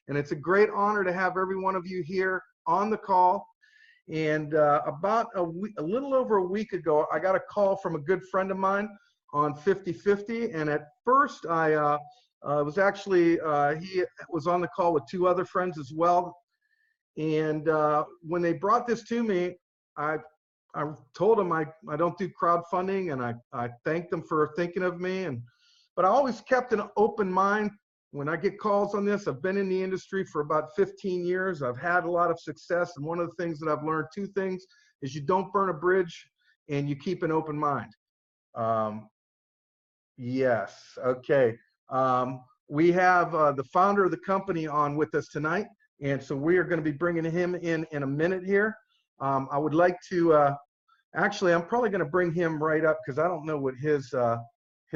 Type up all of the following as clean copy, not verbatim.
And it's a great honor to have every one of you here on the call. And about a little over a week ago, I got a call from a good friend of mine on 50/50. And at first, I was actually, he was on the call with two other friends as well. And when they brought this to me, I told them I don't do crowdfunding, and I thanked them for thinking of me. But I always kept an open mind when I get calls on this. I've been in the industry for about 15 years. I've had a lot of success. And one of the things that I've learned, two things, is you don't burn a bridge and you keep an open mind. Yes. Okay. We have the founder of the company on with us tonight. And so we are going to be bringing him in a minute here. I would like to, actually, I'm probably going to bring him right up because I don't know what his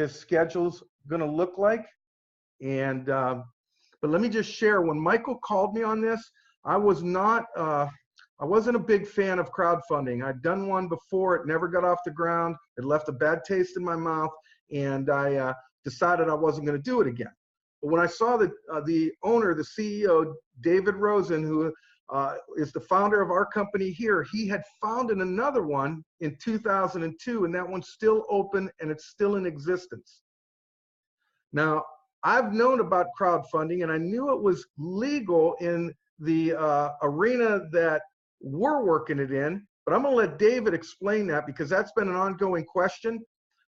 schedule's going to look like. And, but let me just share, when Michael called me on this, I wasn't a big fan of crowdfunding. I'd done one before, it never got off the ground. It left a bad taste in my mouth, and I decided I wasn't going to do it again. But when I saw that the owner, the CEO, David Rosen, who is the founder of our company here, he had founded another one in 2002, and that one's still open and it's still in existence. Now, I've known about crowdfunding, and I knew it was legal in the arena that we're working it in, but I'm going to let David explain that because that's been an ongoing question.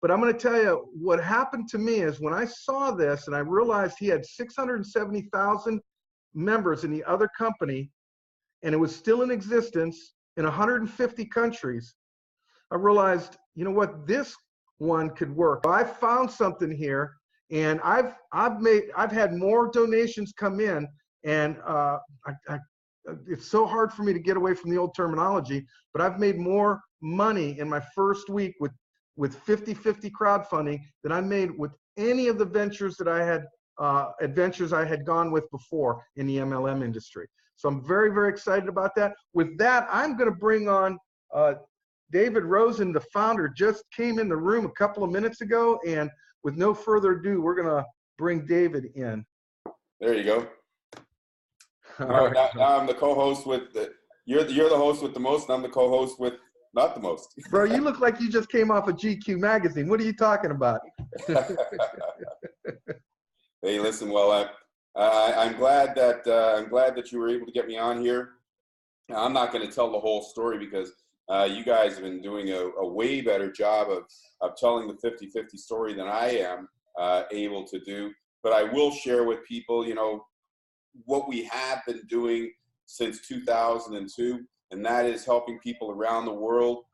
But I'm going to tell you what happened to me is when I saw this and I realized he had 670,000 members in the other company, and it was still in existence in 150 countries, I realized, you know what, this one could work. I found something here. And I've had more donations come in, and it's so hard for me to get away from the old terminology, but I've made more money in my first week with 50/50 crowdfunding than I made with any of the ventures that I had, adventures I had gone with before in the MLM industry. So I'm very, very excited about that. With that, I'm going to bring on David Rosen, the founder, just came in the room a couple of minutes ago, and with no further ado, we're going to bring David in. There you go. Now I'm the co-host with the, you're the host with the most, and I'm the co-host with not the most. Bro, you look like you just came off of GQ magazine. What are you talking about? Hey, listen, well, I'm glad that you were able to get me on here. Now, I'm not going to tell the whole story because you guys have been doing a way better job of telling the 50/50 story than I am able to do. But I will share with people, you know, what we have been doing since 2002, and that is helping people around the world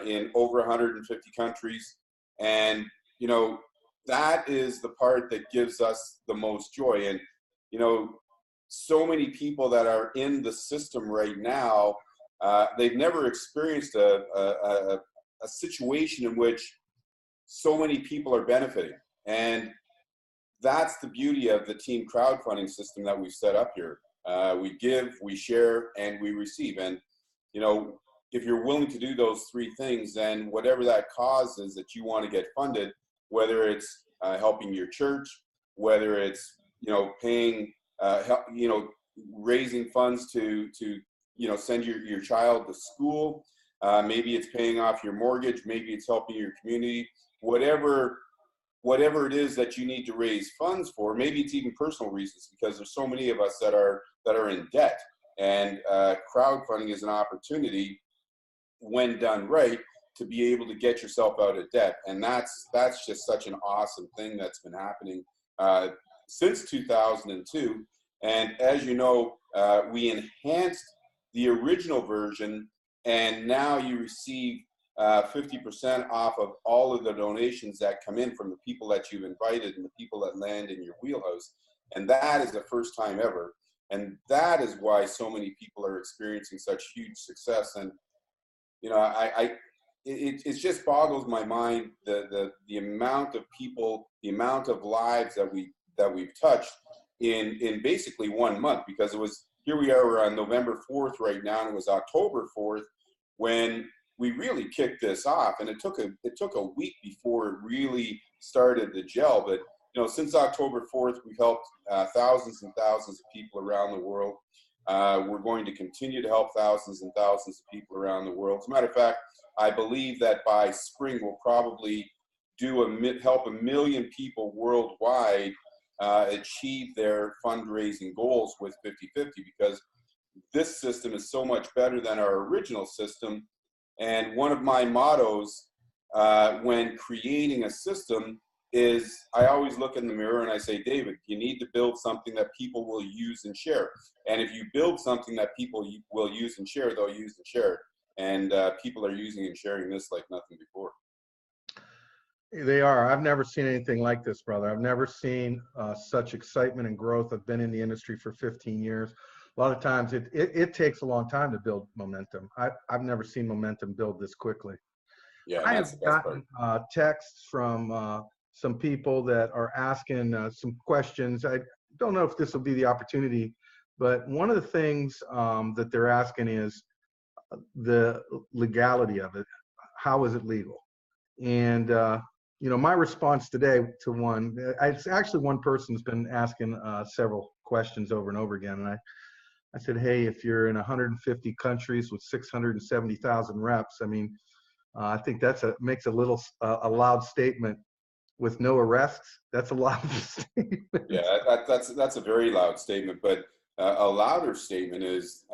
in over 150 countries. And, you know, that is the part that gives us the most joy. And, you know, so many people that are in the system right now, they've never experienced a situation in which so many people are benefiting. And that's the beauty of the team crowdfunding system that we've set up here. We give, we share, and we receive. And, you know, if you're willing to do those three things, then whatever that cause is that you want to get funded, whether it's helping your church, whether it's, you know, paying, you know, raising funds to you know, send your child to school, maybe it's paying off your mortgage, maybe it's helping your community, whatever it is that you need to raise funds for. Maybe it's even personal reasons, because there's so many of us that are in debt, and crowdfunding is an opportunity, when done right, to be able to get yourself out of debt. And that's just such an awesome thing that's been happening since 2002. And as you know, we enhanced the original version, and now you receive 50% off of all of the donations that come in from the people that you've invited and the people that land in your wheelhouse. And that is the first time ever. And that is why so many people are experiencing such huge success. And, you know, it just boggles my mind, the amount of people, the amount of lives that we've touched in basically 1 month, because it was, here we are, we're on November 4th right now, and it was October 4th when we really kicked this off. And it took a week before it really started to gel. But since October 4th, we've helped thousands and thousands of people around the world. We're going to continue to help thousands and thousands of people around the world. As a matter of fact, I believe that by spring we'll probably help 1 million people worldwide achieve their fundraising goals with 50/50, because this system is so much better than our original system. And one of my mottos when creating a system is, I always look in the mirror and I say, David, you need to build something that people will use and share. And if you build something that people will use and share, they'll use and share it. And people are using and sharing this like nothing before. They are. I've never seen anything like this, brother. I've never seen such excitement and growth. I've been in the industry for 15 years. A lot of times it takes a long time to build momentum. I've never seen momentum build this quickly. Yeah, I that's have the best gotten part. texts from some people that are asking some questions. I don't know if this will be the opportunity, but one of the things that they're asking is the legality of it. How is it legal? And my response today to one, it's actually one person's been asking several questions over and over again. And I said, hey, if you're in 150 countries with 670,000 reps, I mean, I think makes a loud statement with no arrests. That's a loud statement. Yeah, that's a very loud statement. But a louder statement is,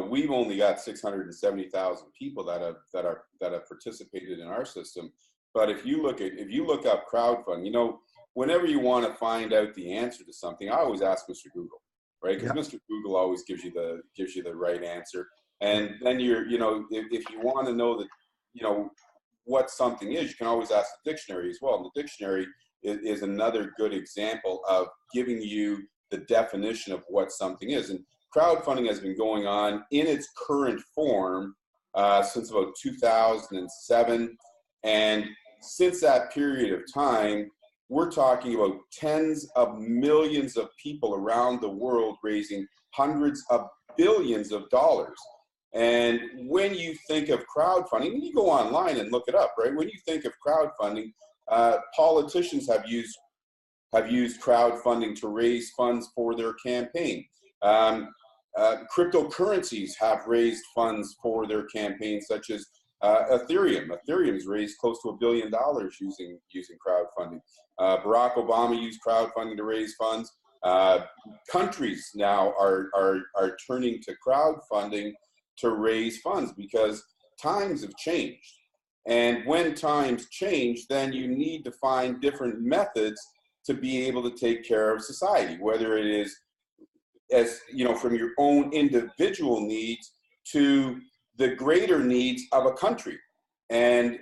we've only got 670,000 people that have participated in our system. But if you look up crowdfunding, whenever you want to find out the answer to something, I always ask Mr. Google, right? Because Mr. Google always gives you the right answer. And then if you want to know that, what something is, you can always ask the dictionary as well. And the dictionary is another good example of giving you the definition of what something is. And crowdfunding has been going on in its current form since about 2007. And since that period of time, we're talking about tens of millions of people around the world raising hundreds of billions of dollars. And when you think of crowdfunding, when you go online and look it up, right? When you think of crowdfunding, politicians have used crowdfunding to raise funds for their campaign. Cryptocurrencies have raised funds for their campaigns, such as Ethereum. Ethereum's raised close to $1 billion using crowdfunding. Barack Obama used crowdfunding to raise funds. Countries now are turning to crowdfunding to raise funds because times have changed. And when times change, then you need to find different methods to be able to take care of society, whether it is from your own individual needs to the greater needs of a country. And,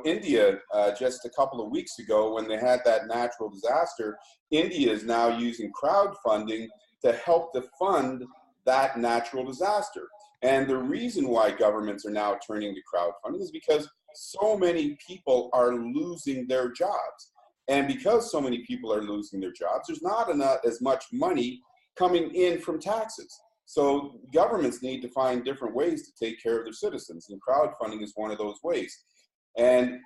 India, just a couple of weeks ago, when they had that natural disaster, India is now using crowdfunding to help to fund that natural disaster. And the reason why governments are now turning to crowdfunding is because so many people are losing their jobs. And because so many people are losing their jobs, there's not as much money coming in from taxes. So governments need to find different ways to take care of their citizens, and crowdfunding is one of those ways. And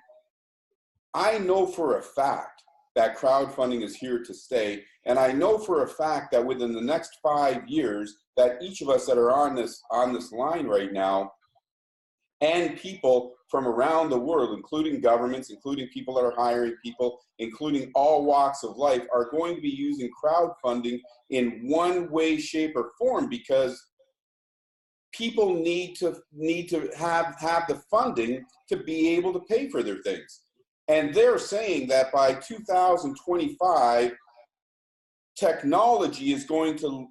I know for a fact that crowdfunding is here to stay, and I know for a fact that within the next 5 years, that each of us that are on this line right now, and people from around the world, including governments, including people that are hiring people, including all walks of life, are going to be using crowdfunding in one way, shape, or form, because people need to have the funding to be able to pay for their things. And they're saying that by 2025, technology is going to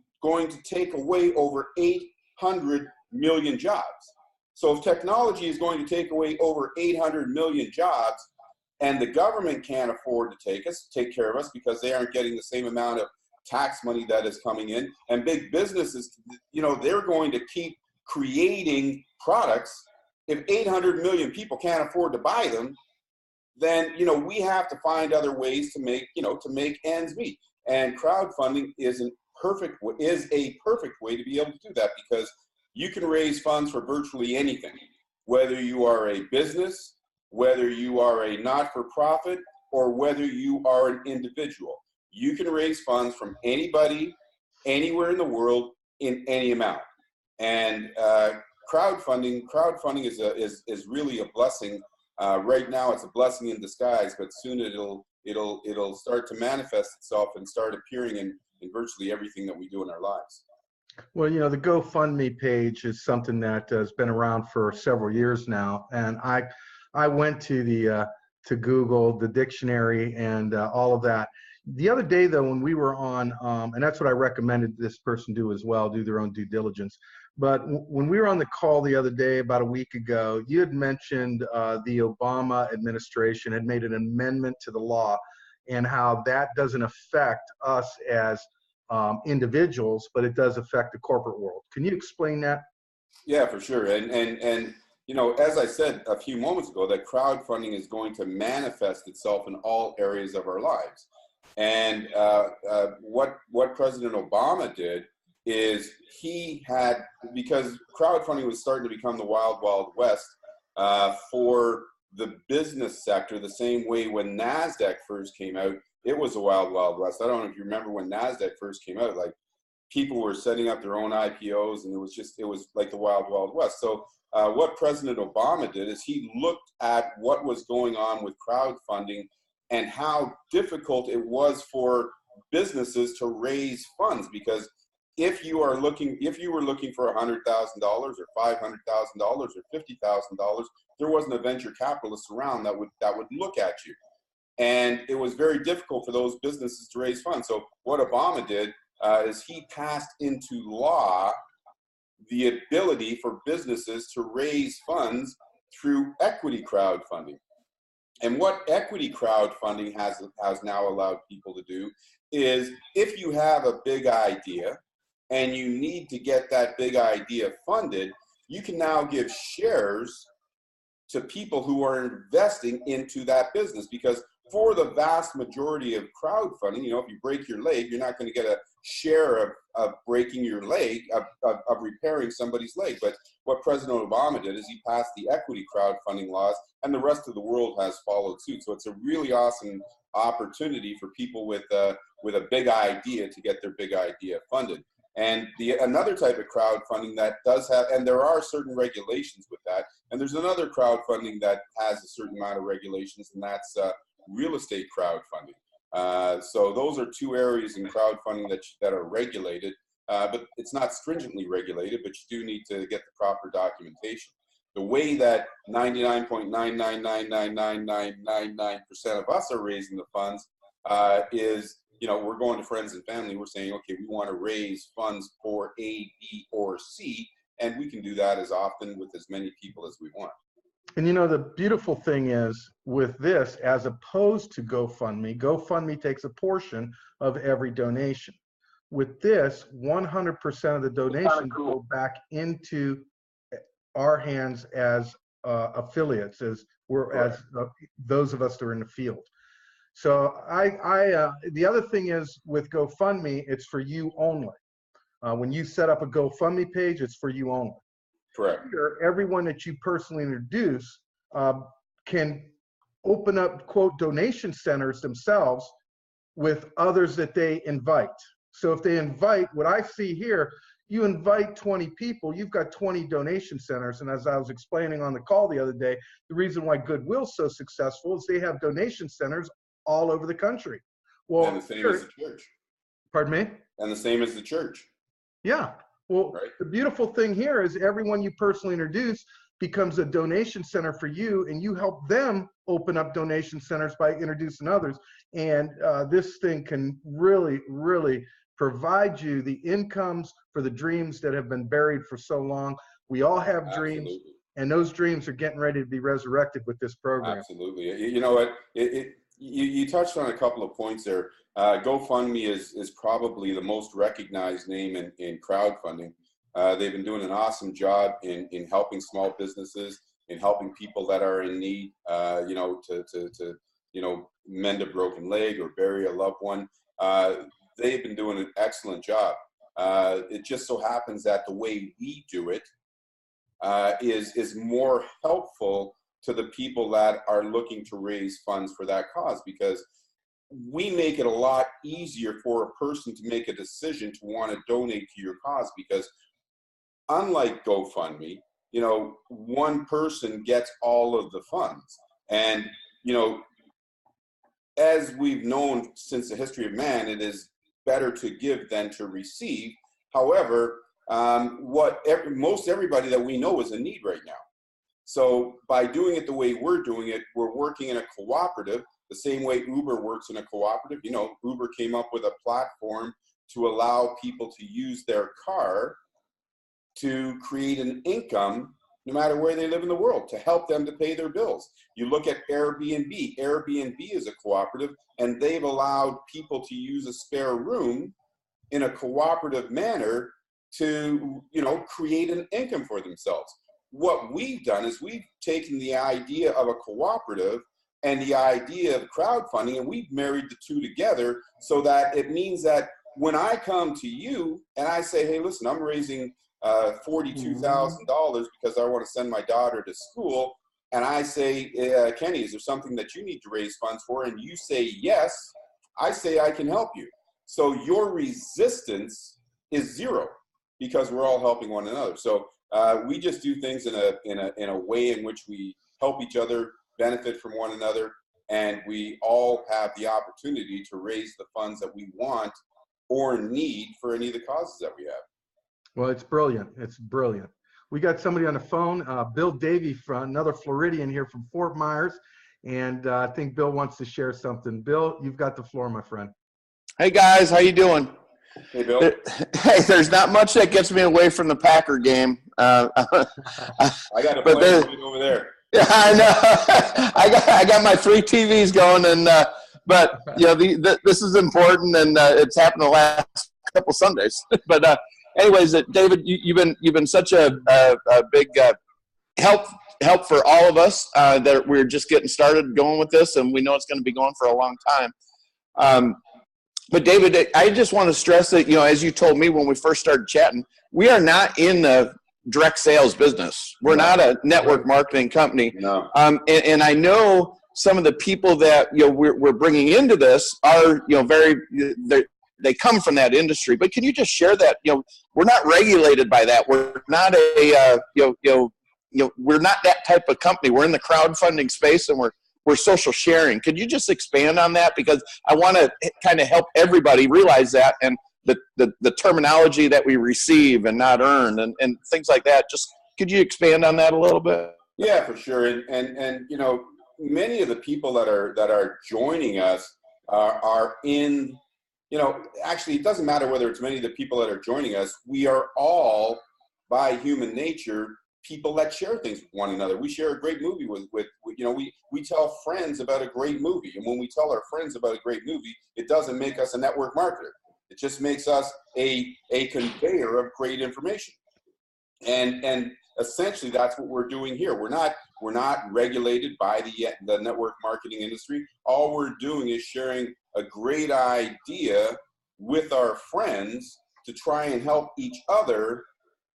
take away over 800 million jobs. So if technology is going to take away over 800 million jobs, and the government can't afford to take care of us because they aren't getting the same amount of tax money that is coming in, and big businesses, they're going to keep creating products. If 800 million people can't afford to buy them, then we have to find other ways to make ends meet. And crowdfunding is a perfect way to be able to do that, because you can raise funds for virtually anything, whether you are a business, whether you are a not-for-profit, or whether you are an individual. You can raise funds from anybody, anywhere in the world, in any amount. And crowdfunding is really a blessing. Right now, it's a blessing in disguise, but soon it'll start to manifest itself and start appearing in virtually everything that we do in our lives. Well, you know, the GoFundMe page is something that has been around for several years now, and I went to the to Google, the dictionary, and all of that. The other day, though, when we were on, and that's what I recommended this person do as well, do their own due diligence. But when we were on the call the other day, about a week ago, you had mentioned the Obama administration had made an amendment to the law, and how that doesn't affect us as individuals, but it does affect the corporate world. Can you explain that? Yeah, for sure. And you know, as I said a few moments ago, that crowdfunding is going to manifest itself in all areas of our lives. And what President Obama did is he had, because crowdfunding was starting to become the wild, wild west for the business sector, the same way when NASDAQ first came out, it was a wild, wild west. I don't know if you remember when NASDAQ first came out, like people were setting up their own IPOs, and it was like the wild, wild west. So what President Obama did is he looked at what was going on with crowdfunding and how difficult it was for businesses to raise funds. Because if you were looking for $100,000 or $500,000 or $50,000, there wasn't a venture capitalist around that would look at you. And it was very difficult for those businesses to raise funds. So what Obama did is he passed into law the ability for businesses to raise funds through equity crowdfunding. And what equity crowdfunding has now allowed people to do is, if you have a big idea and you need to get that big idea funded, you can now give shares to people who are investing into that business. Because for the vast majority of crowdfunding, you know, if you break your leg, you're not going to get a share of breaking your leg, of repairing somebody's leg. But what President Obama did is he passed the equity crowdfunding laws, and the rest of the world has followed suit. So it's a really awesome opportunity for people with a big idea to get their big idea funded. And another type of crowdfunding that does have, and there are certain regulations with that, and there's another crowdfunding that has a certain amount of regulations, and that's real estate crowdfunding. So those are two areas in crowdfunding that are regulated, but it's not stringently regulated, but you do need to get the proper documentation. The way that 99.9999999% of us are raising the funds is, you know, we're going to friends and family. We're saying, okay, we want to raise funds for A, B, or C, and we can do that as often with as many people as we want. And you know, the beautiful thing is with this, as opposed to GoFundMe, GoFundMe takes a portion of every donation. With this, 100% of the donations go back into our hands as affiliates, as those of us that are in the field. So the other thing is with GoFundMe, it's for you only. When you set up a GoFundMe page, it's for you only. Correct. Here, everyone that you personally introduce can open up, quote, donation centers themselves with others that they invite. So if they invite, what I see here, you invite 20 people, you've got 20 donation centers. And as I was explaining on the call the other day, the reason why Goodwill's so successful is they have donation centers all over the country. Well, and the same as the church. Pardon me? And the same as the church. Yeah. Well, right. The beautiful thing here is everyone you personally introduce becomes a donation center for you, and you help them open up donation centers by introducing others. And this thing can really, really provide you the incomes for the dreams that have been buried for so long. We all have dreams, and those dreams are getting ready to be resurrected with this program. Absolutely. You know what? You touched on a couple of points there. GoFundMe is probably the most recognized name in crowdfunding. They've been doing an awesome job in helping small businesses, in helping people that are in need, you know, to you know, mend a broken leg or bury a loved one. They've been doing an excellent job. It just so happens that the way we do it is more helpful to the people that are looking to raise funds for that cause, because we make it a lot easier for a person to make a decision to want to donate to your cause, because unlike GoFundMe, you know, one person gets all of the funds. And, you know, as we've known since the history of man, it is better to give than to receive. However, most everybody that we know is in need right now. So by doing it the way we're doing it, we're working in a cooperative, the same way Uber works in a cooperative. You know, Uber came up with a platform to allow people to use their car to create an income no matter where they live in the world, to help them to pay their bills. You look at Airbnb. Airbnb is a cooperative, and they've allowed people to use a spare room in a cooperative manner to, you know, create an income for themselves. What we've done is we've taken the idea of a cooperative and the idea of crowdfunding, and we've married the two together, so that it means that when I come to you and I say, hey, listen, I'm raising $42,000 because I want to send my daughter to school, and I say, Kenny, is there something that you need to raise funds for? And you say yes, I say I can help you. So your resistance is zero, because we're all helping one another. So we just do things in a way in which we help each other, benefit from one another, and we all have the opportunity to raise the funds that we want or need for any of the causes that we have. Well, it's brilliant. It's brilliant. We got somebody on the phone, Bill Davey, from another Floridian here from Fort Myers, and I think Bill wants to share something. Bill, you've got the floor, my friend. Hey guys, how you doing? Hey, Bill. Hey, there's not much that gets me away from the Packer game. I got a plane over there. Yeah, I know. I got my 3 TVs going, and but you know, this is important, and it's happened the last couple Sundays. But anyways, David, you've been such a big help for all of us that we're just getting started going with this, and we know it's going to be going for a long time. But David, I just want to stress that, you know, as you told me when we first started chatting, we are not in the direct sales business. We're not a network marketing company. No. And I know some of the people that, you know, we're bringing into this are, you know, they come from that industry. But can you just share that, you know, we're not regulated by that. We're not we're not that type of company. We're in the crowdfunding space, and we're social sharing. Could you just expand on that? Because I want to kind of help everybody realize that, and the terminology that we receive and not earn, and things like that. Just could you expand on that a little bit? Yeah, for sure. And you know, many of the people that are joining us are in, you know, actually it doesn't matter whether it's many of the people that are joining us. We are all, by human nature, people that share things with one another. We share a great movie with you know, we tell friends about a great movie, and when we tell our friends about a great movie, it doesn't make us a network marketer. It just makes us a conveyor of great information. And essentially that's what we're doing here. We're not regulated by the network marketing industry. All we're doing is sharing a great idea with our friends to try and help each other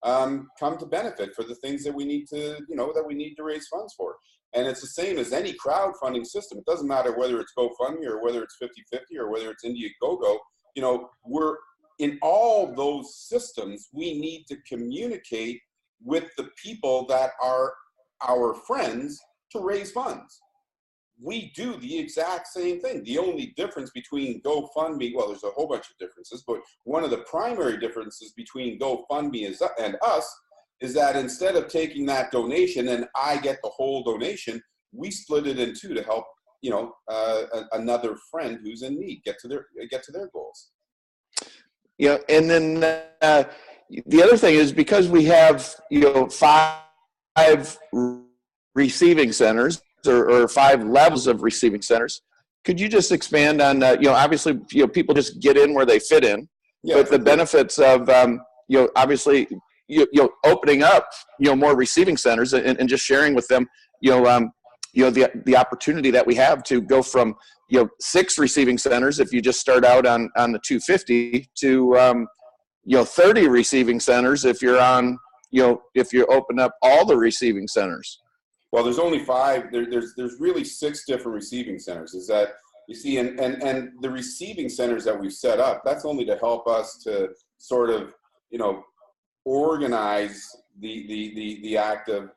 come to benefit for the things that we need to, you know, that we need to raise funds for. And it's the same as any crowdfunding system. It doesn't matter whether it's GoFundMe or whether it's 50/50 or whether it's Indiegogo. You know, we're in all those systems. We need to communicate with the people that are our friends to raise funds. We do the exact same thing. The only difference between GoFundMe, well, there's a whole bunch of differences, but one of the primary differences between GoFundMe and us is that instead of taking that donation and I get the whole donation, we split it in two to help, you know, another friend who's in need get to their goals. Yeah, and then the other thing is, because we have, you know, 5 receiving centers, or 5 levels of receiving centers. Could you just expand on that? You know, obviously, you know, people just get in where they fit in, yeah, but the benefits of, you know, obviously, you know, opening up, you know, more receiving centers and just sharing with them, you know, the opportunity that we have to go from, you know, 6 receiving centers if you just start out on the 250 to, you know, 30 receiving centers if you're on, you know, if you open up all the receiving centers. Well, there's only 5. There's really 6 different receiving centers. Is that you see, and the receiving centers that we've set up, that's only to help us to sort of, you know, organize the act of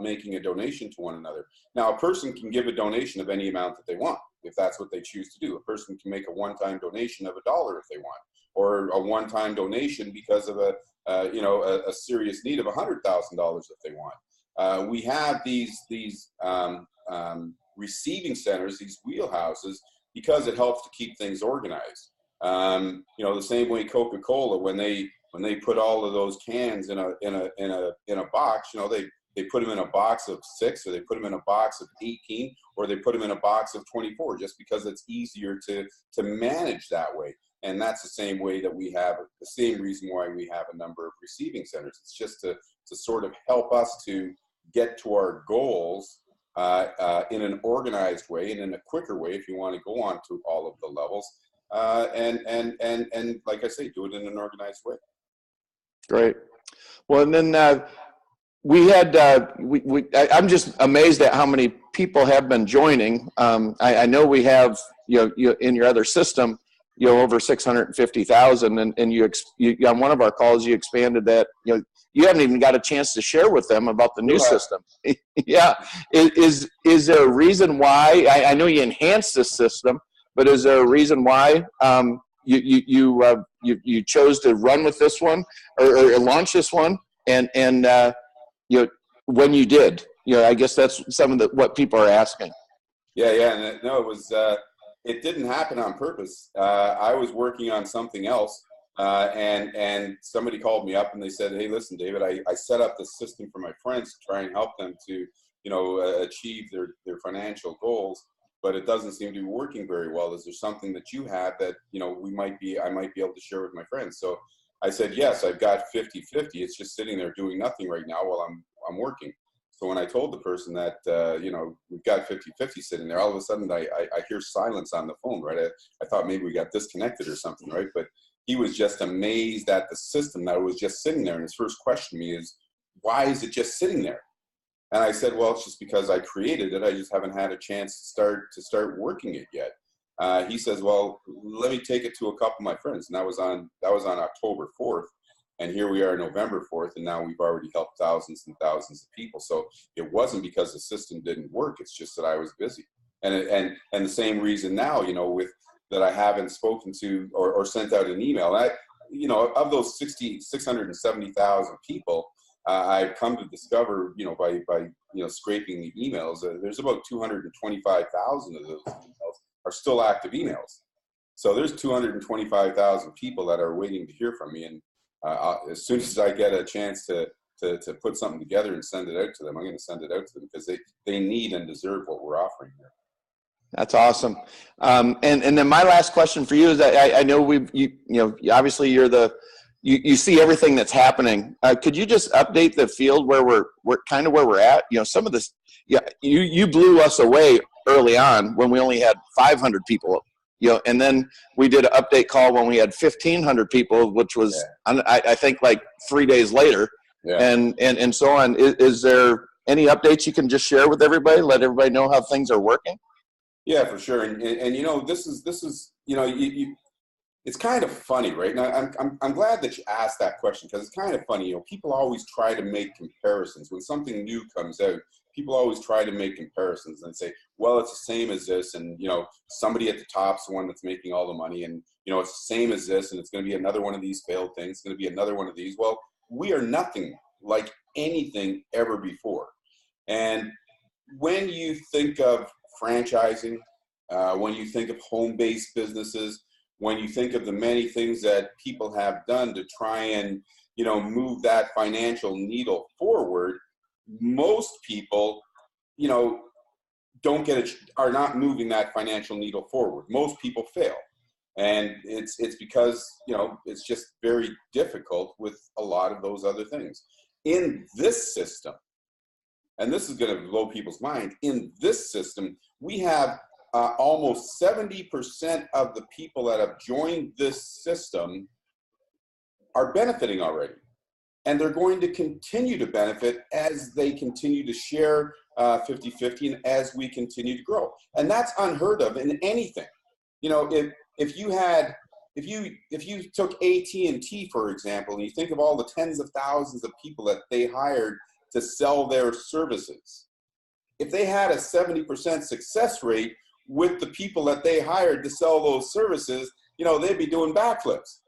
making a donation to one another. Now, a person can give a donation of any amount that they want, if that's what they choose to do. A person can make a one-time donation of $1 if they want, or a one-time donation because of a serious need of $100,000 if they want. We have these receiving centers, these wheelhouses, because it helps to keep things organized. You know, the same way Coca-Cola, when they put all of those cans in a box, you know, they put them in a box of 6, or they put them in a box of 18, or they put them in a box of 24, just because it's easier to manage that way. And that's the same way that we have, the same reason why we have a number of receiving centers. It's just to sort of help us to get to our goals in an organized way and in a quicker way, if you want to go on to all of the levels. And like I say, do it in an organized way. Great. Well, and then we had, I'm just amazed at how many people have been joining. I know we have, you in your other system, over 650,000, and you on one of our calls, you expanded that, you haven't even got a chance to share with them about the new system. Yeah. Is there a reason why, I know you enhanced this system, but is there a reason why you chose to run with this one or launch this one? And when you did, I guess that's some of what people are asking. Yeah. And no, it was, it didn't happen on purpose. I was working on something else, and somebody called me up and they said, "Hey, listen, David, I set up this system for my friends to try and help them to, achieve their financial goals, but it doesn't seem to be working very well. Is there something that you have that, I might be able to share with my friends?" So I said, yes, I've got 50-50. It's just sitting there doing nothing right now while I'm working. So when I told the person that, we've got 50-50 sitting there, all of a sudden I hear silence on the phone, right? I thought maybe we got disconnected or something, right? But he was just amazed at the system that was just sitting there. And his first question to me is, why is it just sitting there? And I said, well, it's just because I created it. I just haven't had a chance to start working it yet. He says, well, let me take it to a couple of my friends. And that was on October 4th. And here we are November 4th, and now we've already helped thousands and thousands of people. So it wasn't because the system didn't work. It's just that I was busy. And the same reason now, with that I haven't spoken to or sent out an email. Of those 670,000 people, I've come to discover, by scraping the emails, there's about 225,000 of those emails are still active emails. So there's 225,000 people that are waiting to hear from me. And as soon as I get a chance to put something together and send it out to them, I'm going to send it out to them because they need and deserve what we're offering here. That's awesome. And then my last question for you is that I know obviously you see everything that's happening. Could you just update the field where we're kind of where we're at? Some of this, you blew us away early on when we only had 500 people. And then we did an update call when we had 1,500 people, which was, I think, like 3 days later, and so on. Is there any updates you can just share with everybody? Let everybody know how things are working. Yeah, for sure. And this is it's kind of funny, right? Now, I'm glad that you asked that question because it's kind of funny. People always try to make comparisons when something new comes out. People always try to make comparisons and say, well, it's the same as this. And, somebody at the top's the one that's making all the money. And, it's the same as this. And it's going to be another one of these failed things. It's going to be another one of these. Well, we are nothing like anything ever before. And when you think of franchising, when you think of home-based businesses, when you think of the many things that people have done to try and, move that financial needle forward, most people, are not moving that financial needle forward. Most people fail. And it's because, it's just very difficult with a lot of those other things. In this system, and this is going to blow people's mind, in this system, we have almost 70% of the people that have joined this system are benefiting already. and they're going to continue to benefit as they continue to share 50-50 and as we continue to grow. And that's unheard of in anything. You know, if you took AT&T, for example, and you think of all the tens of thousands of people that they hired to sell their services, if they had a 70% success rate with the people that they hired to sell those services, you know, they'd be doing backflips.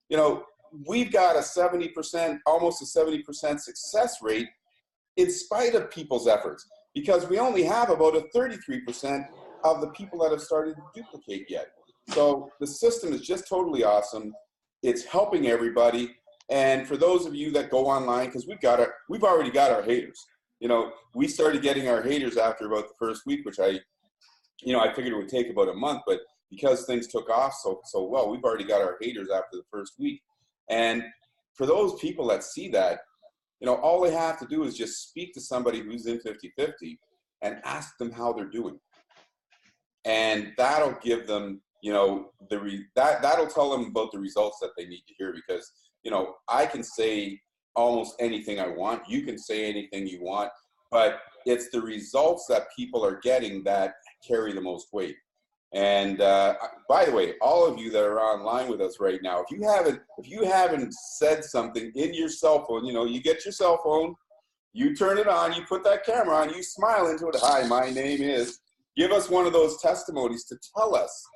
You know, we've got a 70%, almost a 70% success rate in spite of people's efforts, because we only have about a 33% of the people that have started to duplicate yet. So the system is just totally awesome. It's helping everybody. And for those of you that go online, because we've already got our haters. You know, we started getting our haters after about the first week, which I figured it would take about a month, but because things took off so well, we've already got our haters after the first week. And for those people that see that, you know, all they have to do is just speak to somebody who's in 50-50 and ask them how they're doing. And that'll give them, you know, that'll tell them about the results that they need to hear, because, you know, I can say almost anything I want. You can say anything you want, but it's the results that people are getting that carry the most weight. And by the way, all of you that are online with us right now, if you haven't said something in your cell phone, you know, you get your cell phone, you turn it on, you put that camera on, you smile into it. Hi, my name is. Give us one of those testimonies to tell us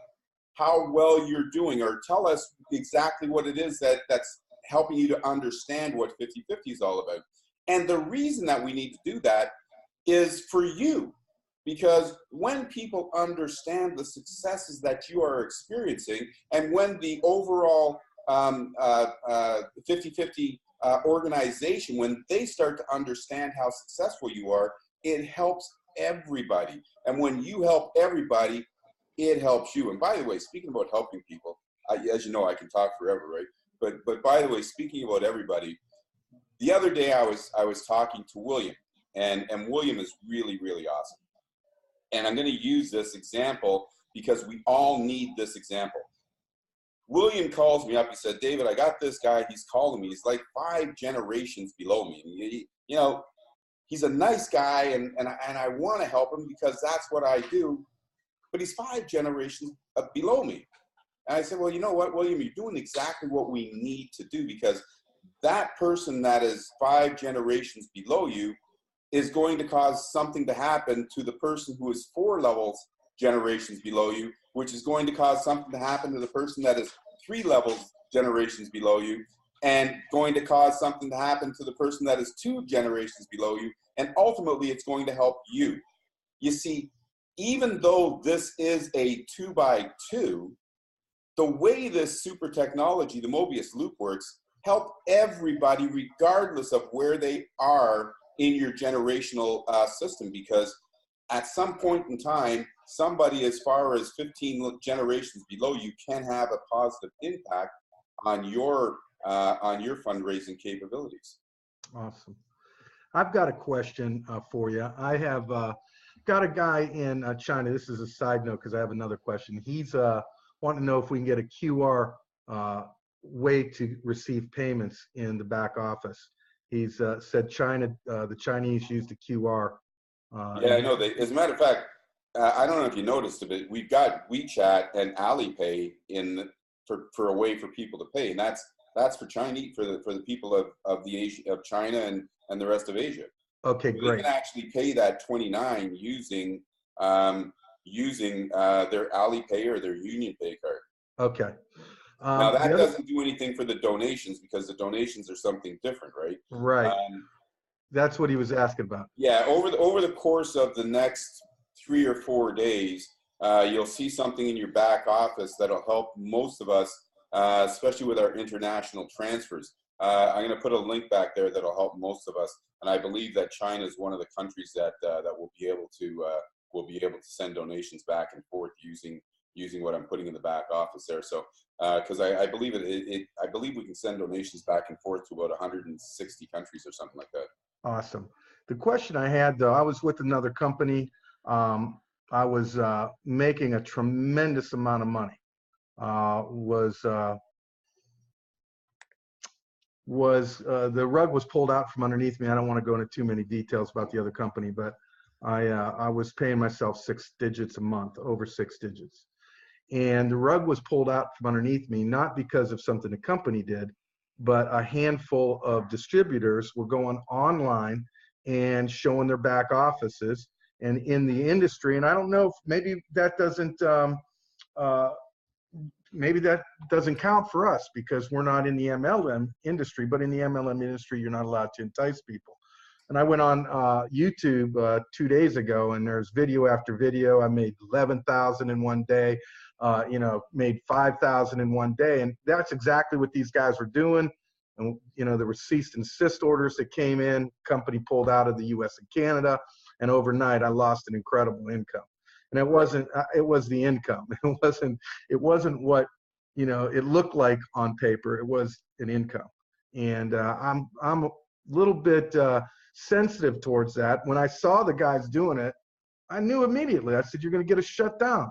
how well you're doing, or tell us exactly what it is that's helping you to understand what 50-50 is all about. And the reason that we need to do that is for you. Because when people understand the successes that you are experiencing, and when the overall 50-50 organization, when they start to understand how successful you are, it helps everybody. And when you help everybody, it helps you. And by the way, speaking about helping people, as you know, I can talk forever, right? But by the way, speaking about everybody, the other day I was talking to William, and William is really, really awesome. And I'm going to use this example because we all need this example. William calls me up. He said, David, I got this guy. He's calling me. He's like 5 generations below me. And you know, he's a nice guy, and I want to help him because that's what I do. But he's 5 generations below me. And I said, well, you know what, William, you're doing exactly what we need to do, because that person that is 5 generations below you is going to cause something to happen to the person who is 4 generations below you, which is going to cause something to happen to the person that is 3 generations below you, and going to cause something to happen to the person that is 2 generations below you, and ultimately it's going to help you. You see, even though this is a 2x2, the way this super technology, the Mobius loop, works, help everybody regardless of where they are in your generational system, because at some point in time, somebody as far as 15 generations below you can have a positive impact on your fundraising capabilities. Awesome. I've got a question for you. I have got a guy in China. This is a side note because I have another question. He's wanting to know if we can get a QR way to receive payments in the back office. He's said China, the Chinese use the QR. Yeah, I know. As a matter of fact, I don't know if you noticed it, but we've got WeChat and Alipay for a way for people to pay, and that's for Chinese, for the people of China and the rest of Asia. Okay, great. We can actually pay that 29 using their Alipay or their UnionPay card. Okay. Now that doesn't do anything for the donations, because the donations are something different, right? Right. That's what he was asking about. Yeah, over the course of the next 3 or 4 days, you'll see something in your back office that'll help most of us, especially with our international transfers. I'm going to put a link back there that'll help most of us, and I believe that China is one of the countries that will be able to send donations back and forth using what I'm putting in the back office there. So, because I believe I believe we can send donations back and forth to about 160 countries or something like that. Awesome. The question I had, though, I was with another company. I was making a tremendous amount of money. was the rug was pulled out from underneath me. I don't want to go into too many details about the other company, but I was paying myself 6 digits a month, over 6 digits. And the rug was pulled out from underneath me, not because of something the company did, but a handful of distributors were going online and showing their back offices and in the industry. And I don't know if maybe that doesn't count for us because we're not in the MLM industry, but in the MLM industry, you're not allowed to entice people. And I went on YouTube 2 days ago, and there's video after video. I made 11,000 in one day, made 5,000 in one day. And that's exactly what these guys were doing. And, there were cease and desist orders that came in, company pulled out of the US and Canada. And overnight, I lost an incredible income. And it was the income. It wasn't what, it looked like on paper. It was an income. And I'm a little bit sensitive towards that. When I saw the guys doing it, I knew immediately. I said, you're going to get us shut down.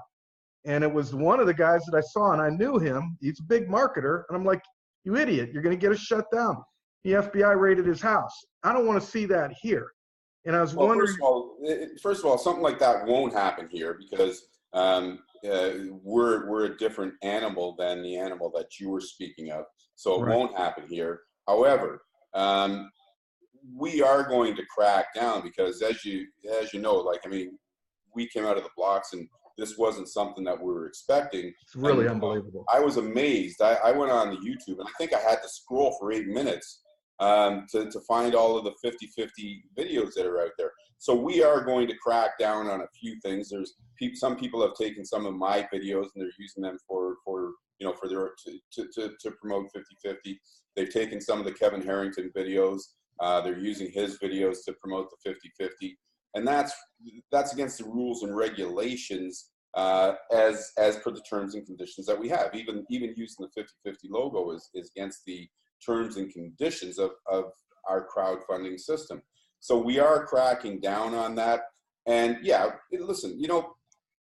And it was one of the guys that I saw, and I knew him. He's a big marketer. And I'm like, you idiot, you're going to get us shut down. The FBI raided his house. I don't want to see that here. And I was wondering. First of all, something like that won't happen here because we're a different animal than the animal that you were speaking of. So it won't happen here. However, we are going to crack down because as you know, we came out of the blocks and this wasn't something that we were expecting. It's really unbelievable. I was amazed. I went on the YouTube and I think I had to scroll for 8 minutes to find all of the 50-50 videos that are out there. So we are going to crack down on a few things. Some people have taken some of my videos and they're using them for their to promote 50-50. They've taken some of the Kevin Harrington videos. They're using his videos to promote the 50-50. And that's against the rules and regulations as per the terms and conditions that we have. Even using the 50-50 logo is against the terms and conditions of our crowdfunding system. So we are cracking down on that. And yeah, listen,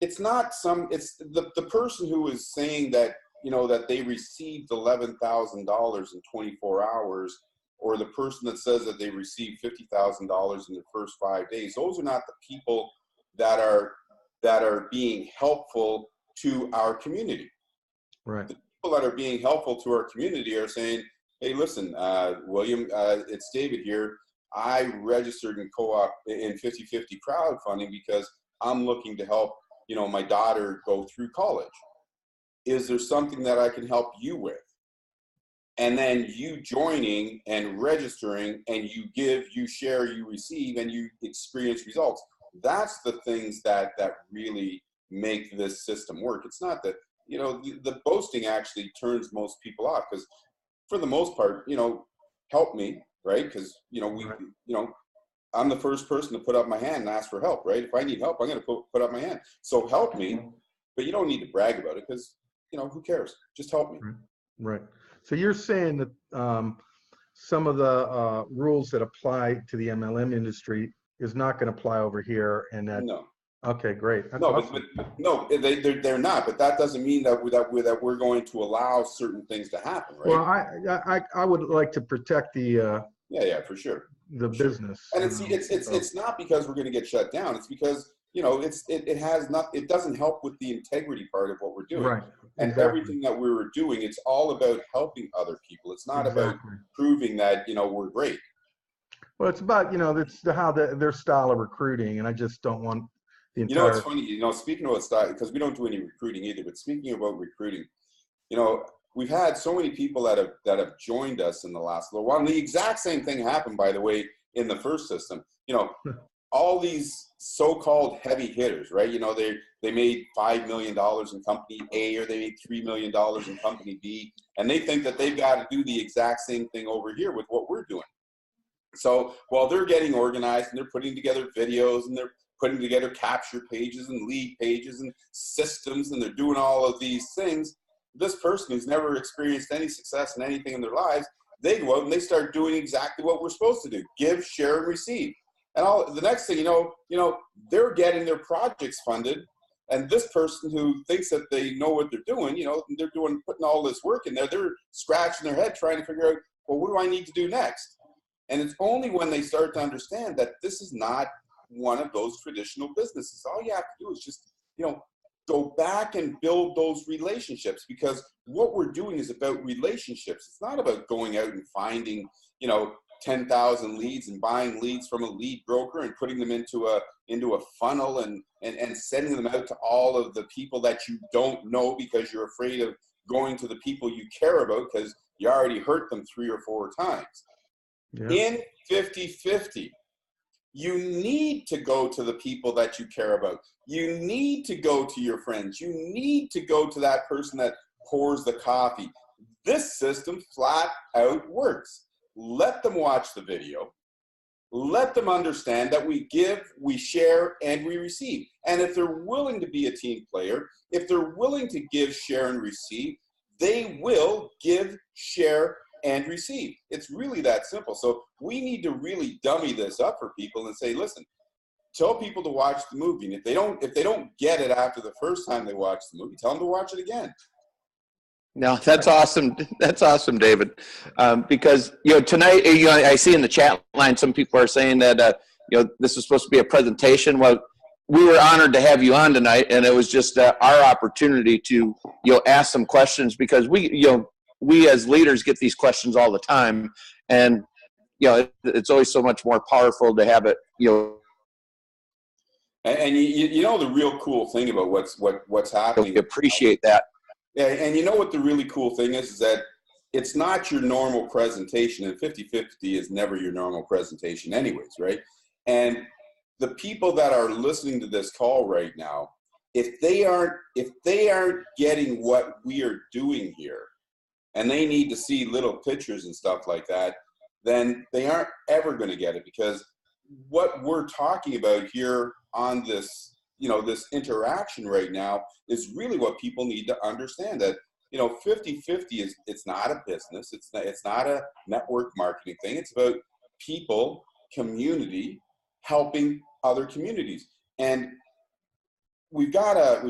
it's not it's the person who is saying that, that they received $11,000 in 24 hours, or the person that says that they received $50,000 in the first 5 days. Those are not the people that are being helpful to our community. Right. The people that are being helpful to our community are saying, hey, listen, William, it's David here. I registered in co-op in 50-50 crowdfunding because I'm looking to help, my daughter go through college. Is there something that I can help you with? And then you joining and registering, and you give, you share, you receive, and you experience results. That's the things that really make this system work. It's not that, the boasting actually turns most people off because for the most part, help me, right? Because, I'm the first person to put up my hand and ask for help, right? If I need help, I'm going to put up my hand. So help me, but you don't need to brag about it because, who cares? Just help me. Right. So you're saying that some of the rules that apply to the MLM industry is not going to apply over here, and that. No. Okay, great. That's no, awesome. but no, they're not. But that doesn't mean that we're going to allow certain things to happen, right? Well, I would like to protect the. Yeah, for sure. The business. And it's not because we're going to get shut down. It's because it doesn't help with the integrity part of what we're doing. Right. And everything that we were doing, it's all about helping other people. It's not about proving that, we're great. Well, it's about, it's how their style of recruiting, and I just don't want the entire. It's funny, speaking about style, because we don't do any recruiting either, but speaking about recruiting, we've had so many people that have joined us in the last little while. And the exact same thing happened, by the way, in the first system. All these so-called heavy hitters, right? They made $5 million in company A, or they made $3 million in company B, and they think that they've got to do the exact same thing over here with what we're doing. So while they're getting organized and they're putting together videos and they're putting together capture pages and lead pages and systems, and they're doing all of these things, this person who's never experienced any success in anything in their lives, they go out and they start doing exactly what we're supposed to do: give, share, and receive. And the next thing you know, they're getting their projects funded, and this person who thinks that they know what they're doing, they're putting all this work in there, they're scratching their head trying to figure out well, what do I need to do next? And it's only when they start to understand that this is not one of those traditional businesses. All you have to do is just, go back and build those relationships, because what we're doing is about relationships. It's not about going out and finding, 10,000 leads and buying leads from a lead broker and putting them into a funnel and sending them out to all of the people that you don't know because you're afraid of going to the people you care about because you already hurt them 3 or 4 times. Yeah. In 50-50, you need to go to the people that you care about. You need to go to your friends. You need to go to that person that pours the coffee. This system flat out works. Let them watch the video. Let them understand that we give, we share, and we receive. And if they're willing to be a team player, if they're willing to give, share, and receive, they will give, share, and receive. It's really that simple. So we need to really dummy this up for people and say, listen, tell people to watch the movie. And if they don't get it after the first time they watch the movie, tell them to watch it again. No, that's awesome. That's awesome, David. Because, tonight, I see in the chat line, some people are saying that, this is supposed to be a presentation. Well, we were honored to have you on tonight, and it was just our opportunity to, ask some questions, because we as leaders get these questions all the time, and, it's always so much more powerful to have it, And the real cool thing about what's happening. We appreciate that. Yeah, and what the really cool thing is that it's not your normal presentation, and 50-50 is never your normal presentation anyways, right? And the people that are listening to this call right now, if they aren't getting what we are doing here, and they need to see little pictures and stuff like that, then they aren't ever going to get it, because what we're talking about here on this this interaction right now is really what people need to understand, that 50-50 it's not a business, it's not a network marketing thing. It's about people, community, helping other communities. And we've got a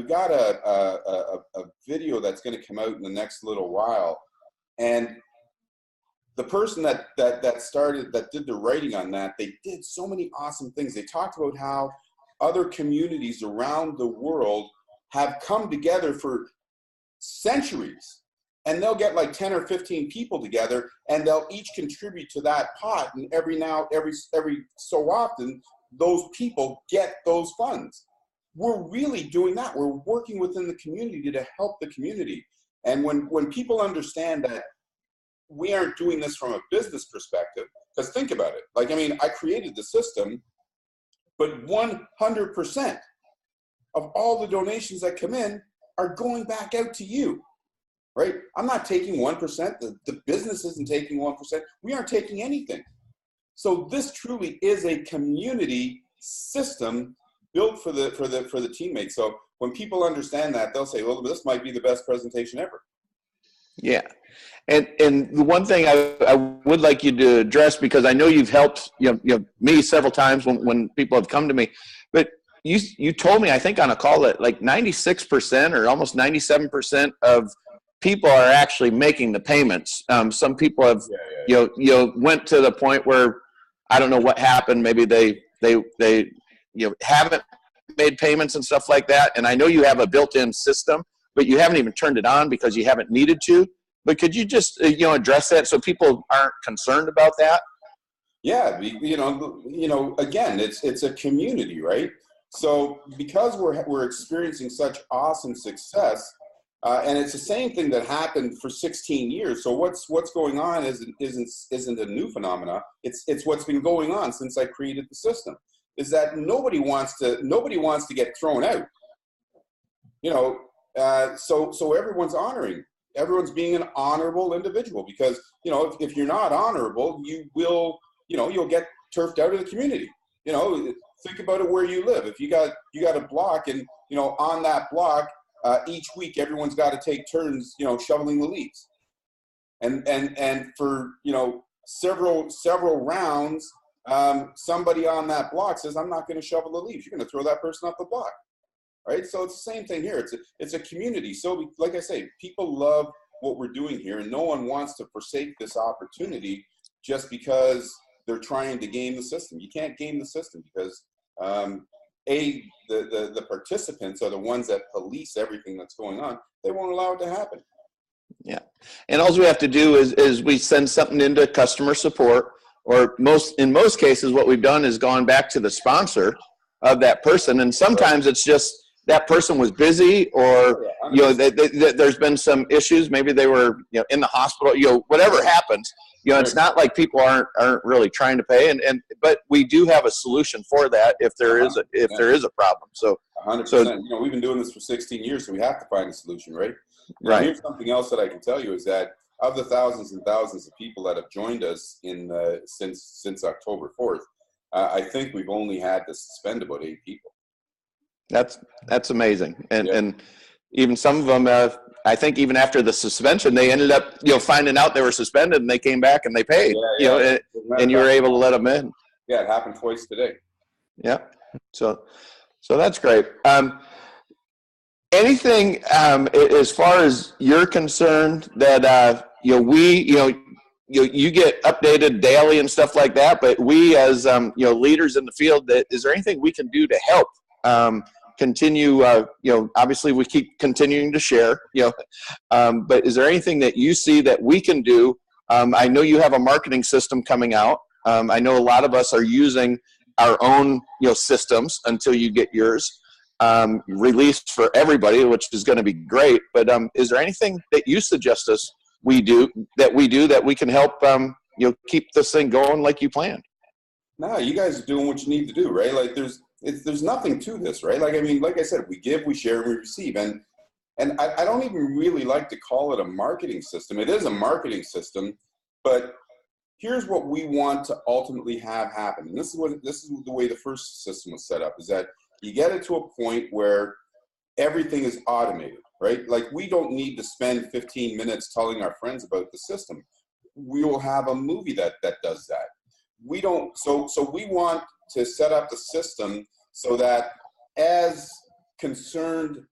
video that's going to come out in the next little while, and the person that did the writing on that, they did so many awesome things. They talked about how other communities around the world have come together for centuries, and they'll get like 10 or 15 people together, and they'll each contribute to that pot, and every so often those people get those funds. We're really doing that. We're working within the community to help the community. And when people understand that we aren't doing this from a business perspective, because think about it, I created the system, but 100% of all the donations that come in are going back out to you, right? I'm not taking 1%. The business isn't taking 1%. We aren't taking anything. So this truly is a community system built for the teammates. So when people understand that, they'll say, well, this might be the best presentation ever. Yeah. And the one thing I would like you to address, because I know you've helped me several times when people have come to me, but you told me, I think on a call, that like 96% or almost 97% of people are actually making the payments. Some people have went to the point where I don't know what happened. Maybe they haven't made payments and stuff like that. And I know you have a built-in system, but you haven't even turned it on because you haven't needed to. But could you just address that so people aren't concerned about that? Yeah, again, it's a community, right? So because we're experiencing such awesome success, and it's the same thing that happened for 16 years. So what's going on isn't a new phenomena. It's what's been going on since I created the system. Is that nobody wants to get thrown out. So everyone's being an honorable individual, because if you're not honorable, you'll get turfed out of the community. Think about it where you live. If you got a block, and on that block, each week everyone's got to take turns shoveling the leaves, and for several rounds, somebody on that block says, I'm not going to shovel the leaves. You're going to throw that person off the block. Right? So it's the same thing here. It's a community. So like I say, people love what we're doing here, and no one wants to forsake this opportunity just because they're trying to game the system. You can't game the system because the participants are the ones that police everything that's going on. They won't allow it to happen. Yeah. And all we have to do is we send something into customer support, or in most cases, what we've done is gone back to the sponsor of that person. And sometimes it's just that person was busy, or, you know, there's been some issues. Maybe they were, you know, in the hospital, you know, whatever happens, you know, it's not like people aren't really trying to pay. But we do have a solution for that if there is a problem. So 100%. You know, we've been doing this for 16 years, so we have to find a solution, right? Right. Here's something else that I can tell you is that of the thousands and thousands of people that have joined us since October 4th, I think we've only had to suspend about 8 people. That's amazing. And even some of them, I think even after the suspension, they ended up, you know, finding out they were suspended, and they came back and they paid, you know, and you were able to let them in. Yeah, it happened twice today. Yeah. So that's great. Anything as far as you're concerned that you know, you get updated daily and stuff like that, but we as you know, leaders in the field, is there anything we can do to help continue? You know, obviously we keep continuing to share, you know, but is there anything that you see that we can do? I know you have a marketing system coming out. I know a lot of us are using our own, you know, systems until you get yours released for everybody, which is going to be great. But is there anything that you suggest we do that we can help you know, keep this thing going like you planned? No, you guys are doing what you need to do, right? Like there's nothing to this, right? Like, I mean, like I said, we give, we share, we receive, and I don't even really like to call it a marketing system. It is a marketing system, but here's what we want to ultimately have happen. And this is the way the first system was set up, is that you get it to a point where everything is automated, right? Like, we don't need to spend 15 minutes telling our friends about the system. We will have a movie that does that. We don't, so we want to set up the system so that as concerned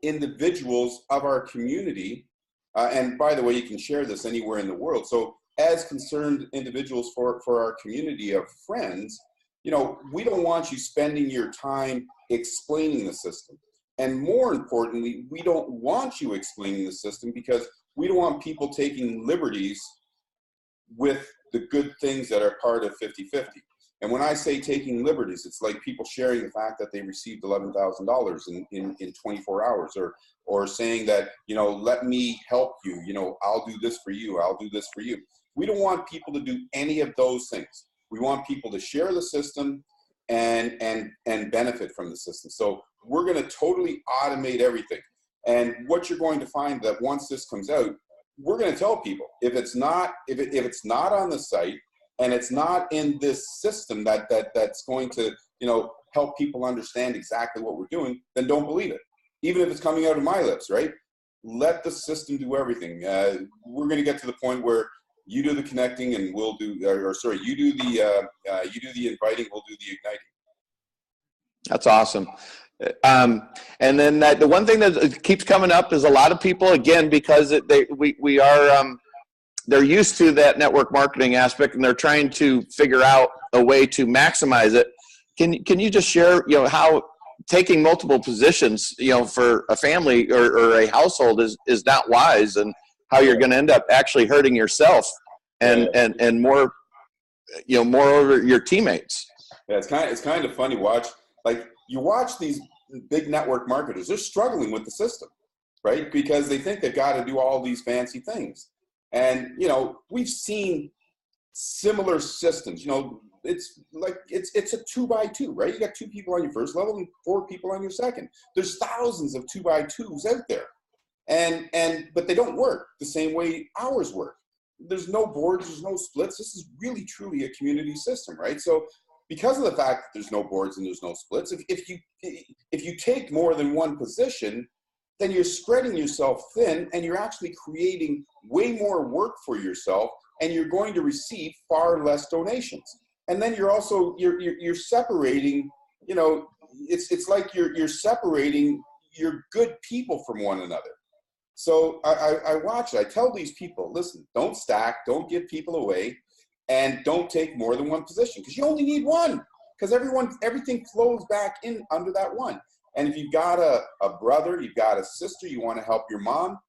individuals of our community, and by the way, you can share this anywhere in the world. So as concerned individuals for our community of friends, you know, we don't want you spending your time explaining the system. And more importantly, we don't want you explaining the system because we don't want people taking liberties with the good things that are part of 50-50. And when I say taking liberties, it's like people sharing the fact that they received $11,000 in 24 hours, or saying that, you know, let me help you, you know, I'll do this for you, I'll do this for you. We don't want people to do any of those things. We want people to share the system and benefit from the system. So we're going to totally automate everything. And what you're going to find that once this comes out, we're going to tell people if it's not on the site and it's not in this system that's going to, you know, help people understand exactly what we're doing, then don't believe it. Even if it's coming out of my lips, right? Let the system do everything. We're going to get to the point where you do the connecting and we'll do, you do the inviting, we'll do the igniting. That's awesome. And then the one thing that keeps coming up is a lot of people, again, because they're used to that network marketing aspect and they're trying to figure out a way to maximize it. Can you just share, you know, how taking multiple positions, you know, for a family or a household is not wise, and how you're going to end up actually hurting yourself and more, you know, more over your teammates. Yeah, it's kind of funny. You watch these big network marketers, they're struggling with the system, right? Because they think they've got to do all these fancy things. And, you know, we've seen similar systems, you know, it's like, it's a 2x2, right? You got 2 people on your first level and 4 people on your second. There's thousands of 2x2s out there. But they don't work the same way ours work. There's no boards, there's no splits. This is really, truly a community system, right? So because of the fact that there's no boards and there's no splits, if you take more than one position, then you're spreading yourself thin and you're actually creating way more work for yourself, and you're going to receive far less donations. And then you're also, you're separating, you know, it's like you're separating your good people from one another. So I watch it. I tell these people, listen, don't stack, don't give people away, and don't take more than one position, because you only need one, because everything flows back in under that one. And if you've got a brother, you've got a sister, you want to help your mom,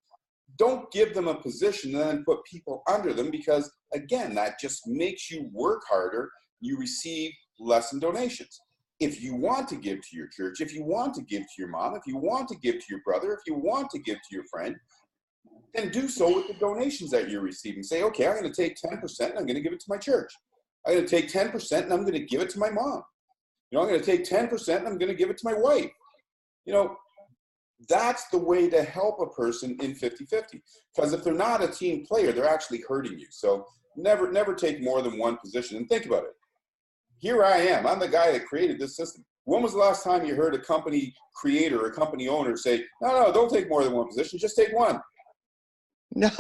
don't give them a position and then put people under them, because again, that just makes you work harder. You receive less in donations. If you want to give to your church, if you want to give to your mom, if you want to give to your brother, if you want to give to your friend, then do so with the donations that you're receiving. Say, okay, I'm going to take 10% and I'm going to give it to my church. I'm going to take 10% and I'm going to give it to my mom. I'm going to take 10% and I'm going to give it to my wife. That's the way to help a person in 50-50. Because if they're not a team player, they're actually hurting you. So never take more than one position. And think about it. Here I am. I'm the guy that created this system. When was the last time you heard a company creator or a company owner say, no, don't take more than one position, just take one? No,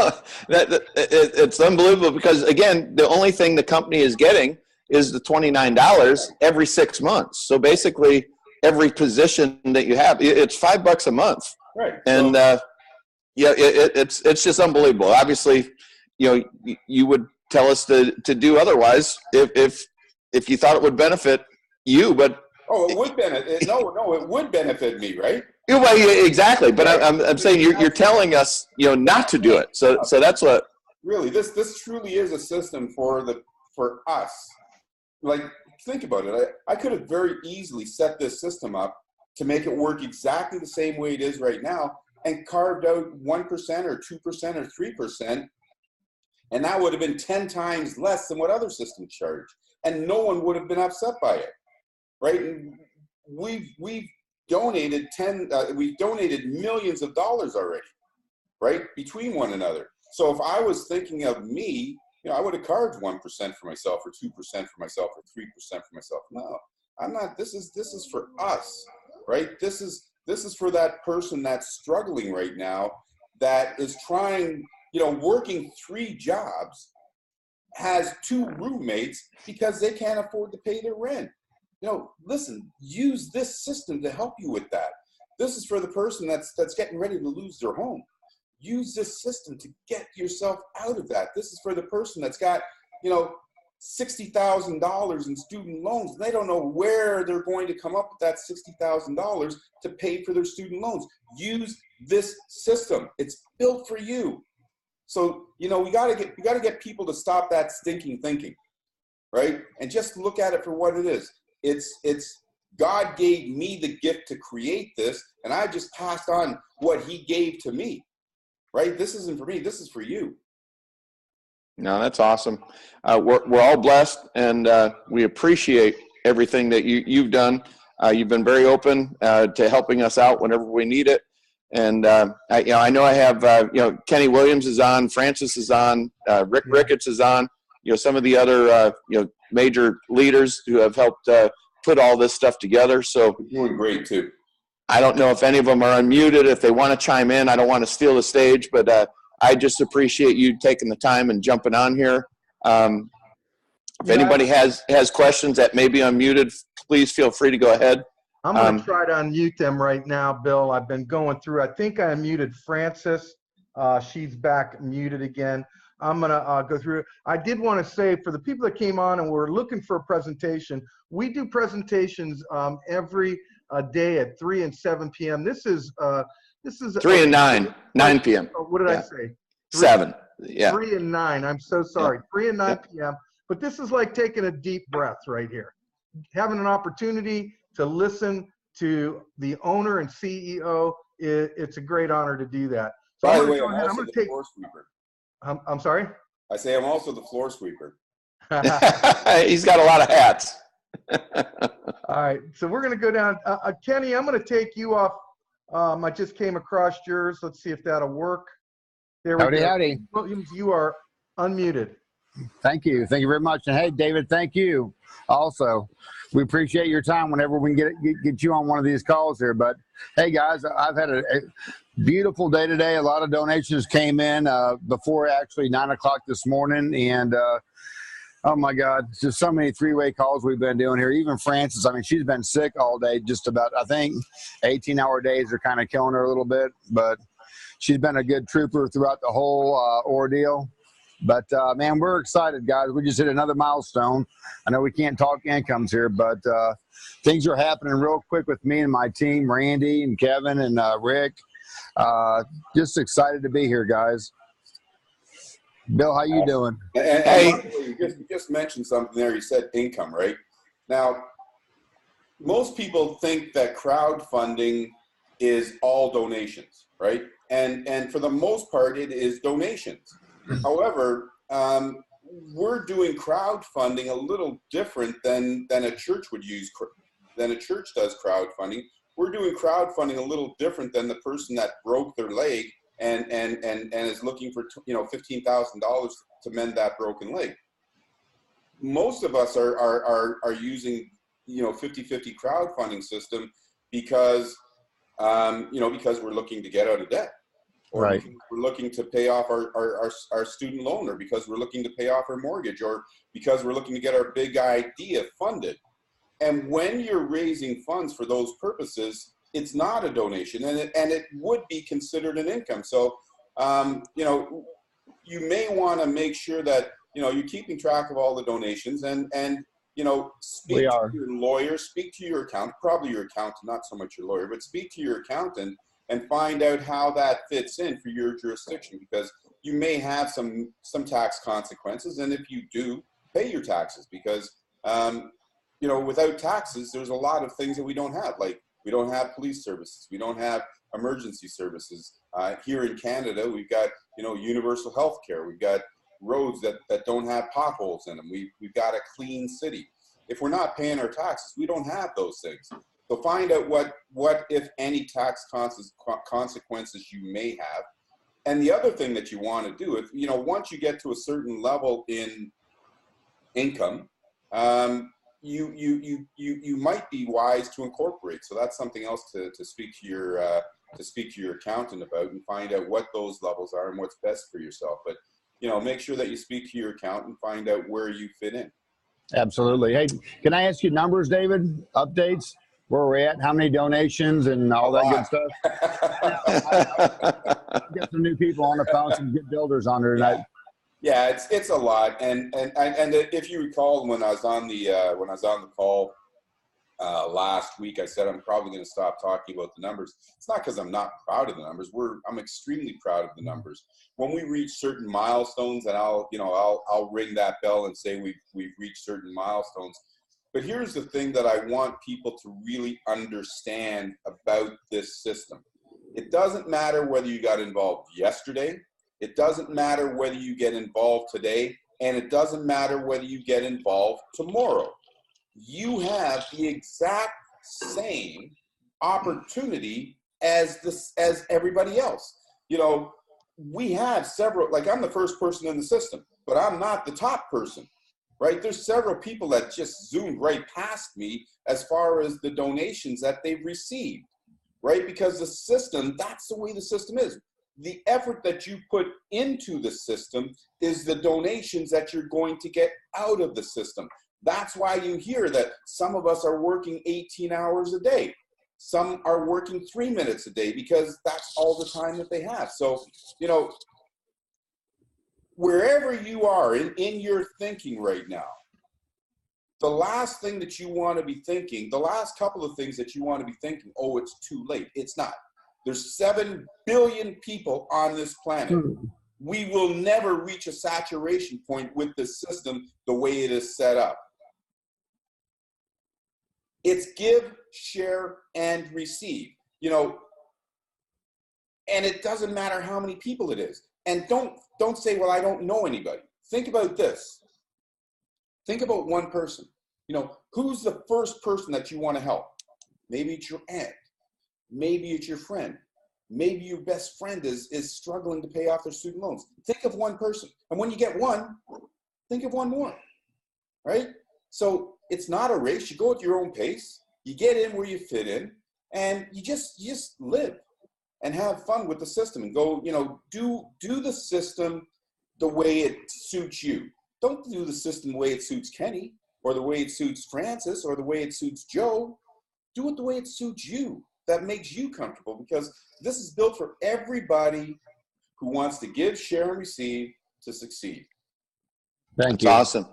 it's unbelievable, because again, the only thing the company is getting is the $29 every 6 months. So basically, every position that you have, it's $5 a month. Right. And it's just unbelievable. Obviously, you would tell us to do otherwise if you thought it would benefit you, but it would benefit. No, it would benefit me, right? Yeah, well, yeah, exactly. But I'm saying you're telling us, not to do it. So that's what. Really, this truly is a system for us. Like, think about it. I could have very easily set this system up to make it work exactly the same way it is right now, and carved out 1% or 2% or 3%, and that would have been 10 times less than what other systems charge, and no one would have been upset by it, right? And we've donated millions of dollars already, right, between one another. So if I was thinking of me, I would have carved 1% for myself, or 2% for myself, or 3% for myself. No, I'm not. This is for us, right? This is for that person that's struggling right now, that is trying, working 3 jobs, has 2 roommates because they can't afford to pay their rent. Listen, use this system to help you with that. This is for the person that's getting ready to lose their home. Use this system to get yourself out of that. This is for the person that's got, $60,000 in student loans, and they don't know where they're going to come up with that $60,000 to pay for their student loans. Use this system. It's built for you. So, we got to get people to stop that stinking thinking, right? And just look at it for what it is. It's God gave me the gift to create this, and I just passed on what he gave to me, right? This isn't for me. This is for you. No, that's awesome. We're all blessed, and we appreciate everything that you've done. You've been very open to helping us out whenever we need it. And I know I have Kenny Williams is on, Francis is on, Rick Ricketts is on. Some of the other major leaders who have helped put all this stuff together. So you're doing great too. I don't know if any of them are unmuted. If they want to chime in, I don't want to steal the stage, but I just appreciate you taking the time and jumping on here. If anybody has questions that may be unmuted, please feel free to go ahead. I'm going to try to unmute them right now, Bill. I've been going through. I think I unmuted Francis. She's back muted again. I'm going to go through it. I did want to say, for the people that came on and were looking for a presentation, we do presentations every day at 3 and 7 p.m. This is 3 and 9 p.m. What did I say? 7. Yeah. 3 and 9. I'm so sorry. 3 and 9 p.m. But this is like taking a deep breath right here. Having an opportunity to listen to the owner and CEO, it's a great honor to do that. So by the way, I'm also the floor sweeper. I'm sorry? I say I'm also the floor sweeper. He's got a lot of hats. All right, so we're going to go down. Kenny, I'm going to take you off. I just came across yours. Let's see if that'll work. There we go. Howdy. Williams, you are unmuted. Thank you. Thank you very much. And hey, David, thank you. Also, we appreciate your time whenever we can get you on one of these calls here. But hey, guys, I've had a beautiful day today. A lot of donations came in before actually 9 o'clock this morning. And oh my God, just so many 3-way calls we've been doing here. Even Frances, I mean, she's been sick all day, just about, I think 18-hour days are kind of killing her a little bit. But she's been a good trooper throughout the whole ordeal. But man, we're excited, guys. We just hit another milestone. I know we can't talk incomes here, but things are happening real quick with me and my team, Randy and Kevin and Rick. Just excited to be here, guys. Bill, how you doing? And Hey. you just mentioned something there. You said income, right? Now, most people think that crowdfunding is all donations, right? And for the most part, it is donations. However, we're doing crowdfunding a little different than a church would use, than a church does crowdfunding. We're doing crowdfunding a little different than the person that broke their leg and is looking for $15,000 to mend that broken leg. Most of us are using 50-50 crowdfunding system because because we're looking to get out of debt, or Right. because we're looking to pay off our student loan, or because we're looking to pay off our mortgage, or because we're looking to get our big idea funded. And when you're raising funds for those purposes, it's not a donation, and it would be considered an income. So, you may want to make sure that you're keeping track of all the donations, and speak to your lawyer, speak to your accountant, probably your accountant, not so much your lawyer, but speak to your accountant and find out how that fits in for your jurisdiction, because you may have some tax consequences, and if you do, pay your taxes, because without taxes, there's a lot of things that we don't have. Like, we don't have police services, we don't have emergency services. Here in Canada, we've got universal health care, we've got roads that don't have potholes in them, we've got a clean city. If we're not paying our taxes, we don't have those things. So find out what if any tax consequences you may have. And the other thing that you want to do, if once you get to a certain level in income, you might be wise to incorporate. So that's something else to speak to your accountant about, and find out what those levels are and what's best for yourself. But make sure that you speak to your accountant and find out where you fit in. Absolutely. Hey, can I ask you numbers, David? Updates? Where we're at? How many donations and all that good stuff? I've got some new people on the phone, some good builders on there tonight. Yeah, it's a lot, and if you recall, when I was on the call last week, I said I'm probably going to stop talking about the numbers. It's not because I'm not proud of the numbers. I'm extremely proud of the numbers. When we reach certain milestones, and I'll ring that bell and say we've reached certain milestones. But here's the thing that I want people to really understand about this system. It doesn't matter whether you got involved yesterday. It doesn't matter whether you get involved today, and it doesn't matter whether you get involved tomorrow. You have the exact same opportunity as everybody else. We have several, like, I'm the first person in the system, but I'm not the top person, right? There's several people that just zoomed right past me as far as the donations that they've received, right? Because the system, that's the way the system is. The effort that you put into the system is the donations that you're going to get out of the system. That's why you hear that some of us are working 18 hours a day. Some are working 3 minutes a day, because that's all the time that they have. So, wherever you are in your thinking right now, the last thing that you want to be thinking, the last couple of things that you want to be thinking, oh, it's too late. It's not. There's 7 billion people on this planet. We will never reach a saturation point with this system the way it is set up. It's give, share, and receive. And it doesn't matter how many people it is. And don't say, well, I don't know anybody. Think about this. Think about one person. Who's the first person that you want to help? Maybe it's your aunt. Maybe it's your friend. Maybe your best friend is struggling to pay off their student loans. Think of one person. And when you get one, think of one more, right? So it's not a race. You go at your own pace. You get in where you fit in, and you just live and have fun with the system, and go, do the system the way it suits you. Don't do the system the way it suits Kenny, or the way it suits Francis, or the way it suits Joe. Do it the way it suits you. that makes you comfortable, because this is built for everybody who wants to give, share, and receive to succeed. Thank That's you. awesome.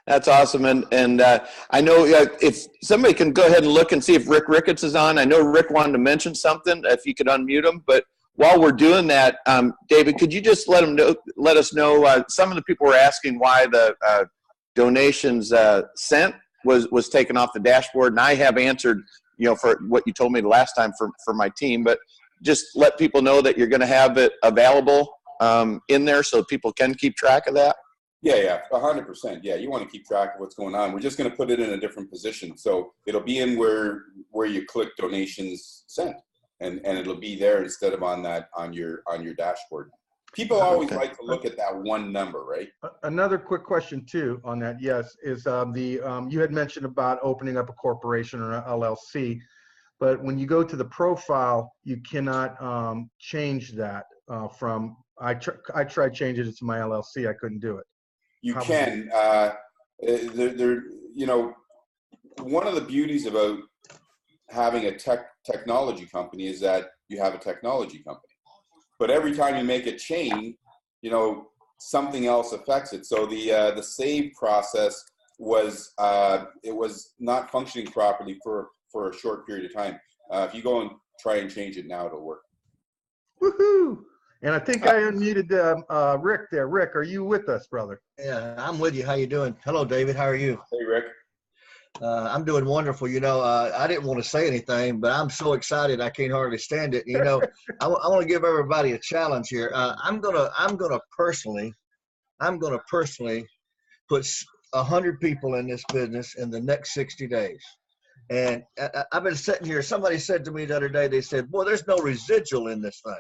That's awesome. And I know if somebody can go ahead and look and see if Rick Ricketts is on. I know Rick wanted to mention something, if you could unmute him. But while we're doing that, David, could you just let us know, some of the people were asking why the donations sent was taken off the dashboard. And I have answered, for what you told me the last time for my team. But just let people know that you're going to have it available in there so people can keep track of that. Yeah, 100%. Yeah, you want to keep track of what's going on. We're just going to put it in a different position. So it'll be in where you click donations sent, and it'll be there instead of on your dashboard. People always like to look at that one number, right? Another quick question too on that, yes, is you had mentioned about opening up a corporation or an LLC, but when you go to the profile, you cannot change that from. I tried changing it to my LLC. I couldn't do it. You can. One of the beauties about having a technology company is that you have a technology company. But every time you make a change, something else affects it. So the save process was not functioning properly for a short period of time. If you go and try and change it now, it'll work. Woohoo! And I think I unmuted Rick there. Rick, are you with us, brother? Yeah, I'm with you. How you doing? Hello, David. How are you? Hey, Rick. I'm doing wonderful. I didn't want to say anything, but I'm so excited I can't hardly stand it. I want to give everybody a challenge here. I'm gonna personally put 100 people in this business in the next 60 days. And I've been sitting here. Somebody said to me the other day, they said, "Boy, there's no residual in this thing."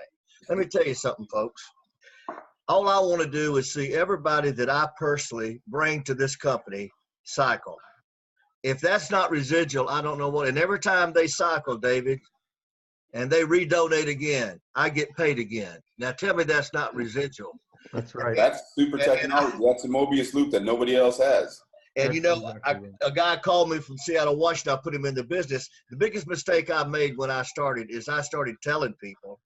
Let me tell you something, folks. All I want to do is see everybody that I personally bring to this company cycle. If that's not residual, I don't know what. And every time they cycle, David, and they redonate again, I get paid again. Now tell me that's not residual. That's right. That's super technology. That's a Mobius loop that nobody else has. And a guy called me from Seattle, Washington. I put him in the business. The biggest mistake I made when I started is I started telling people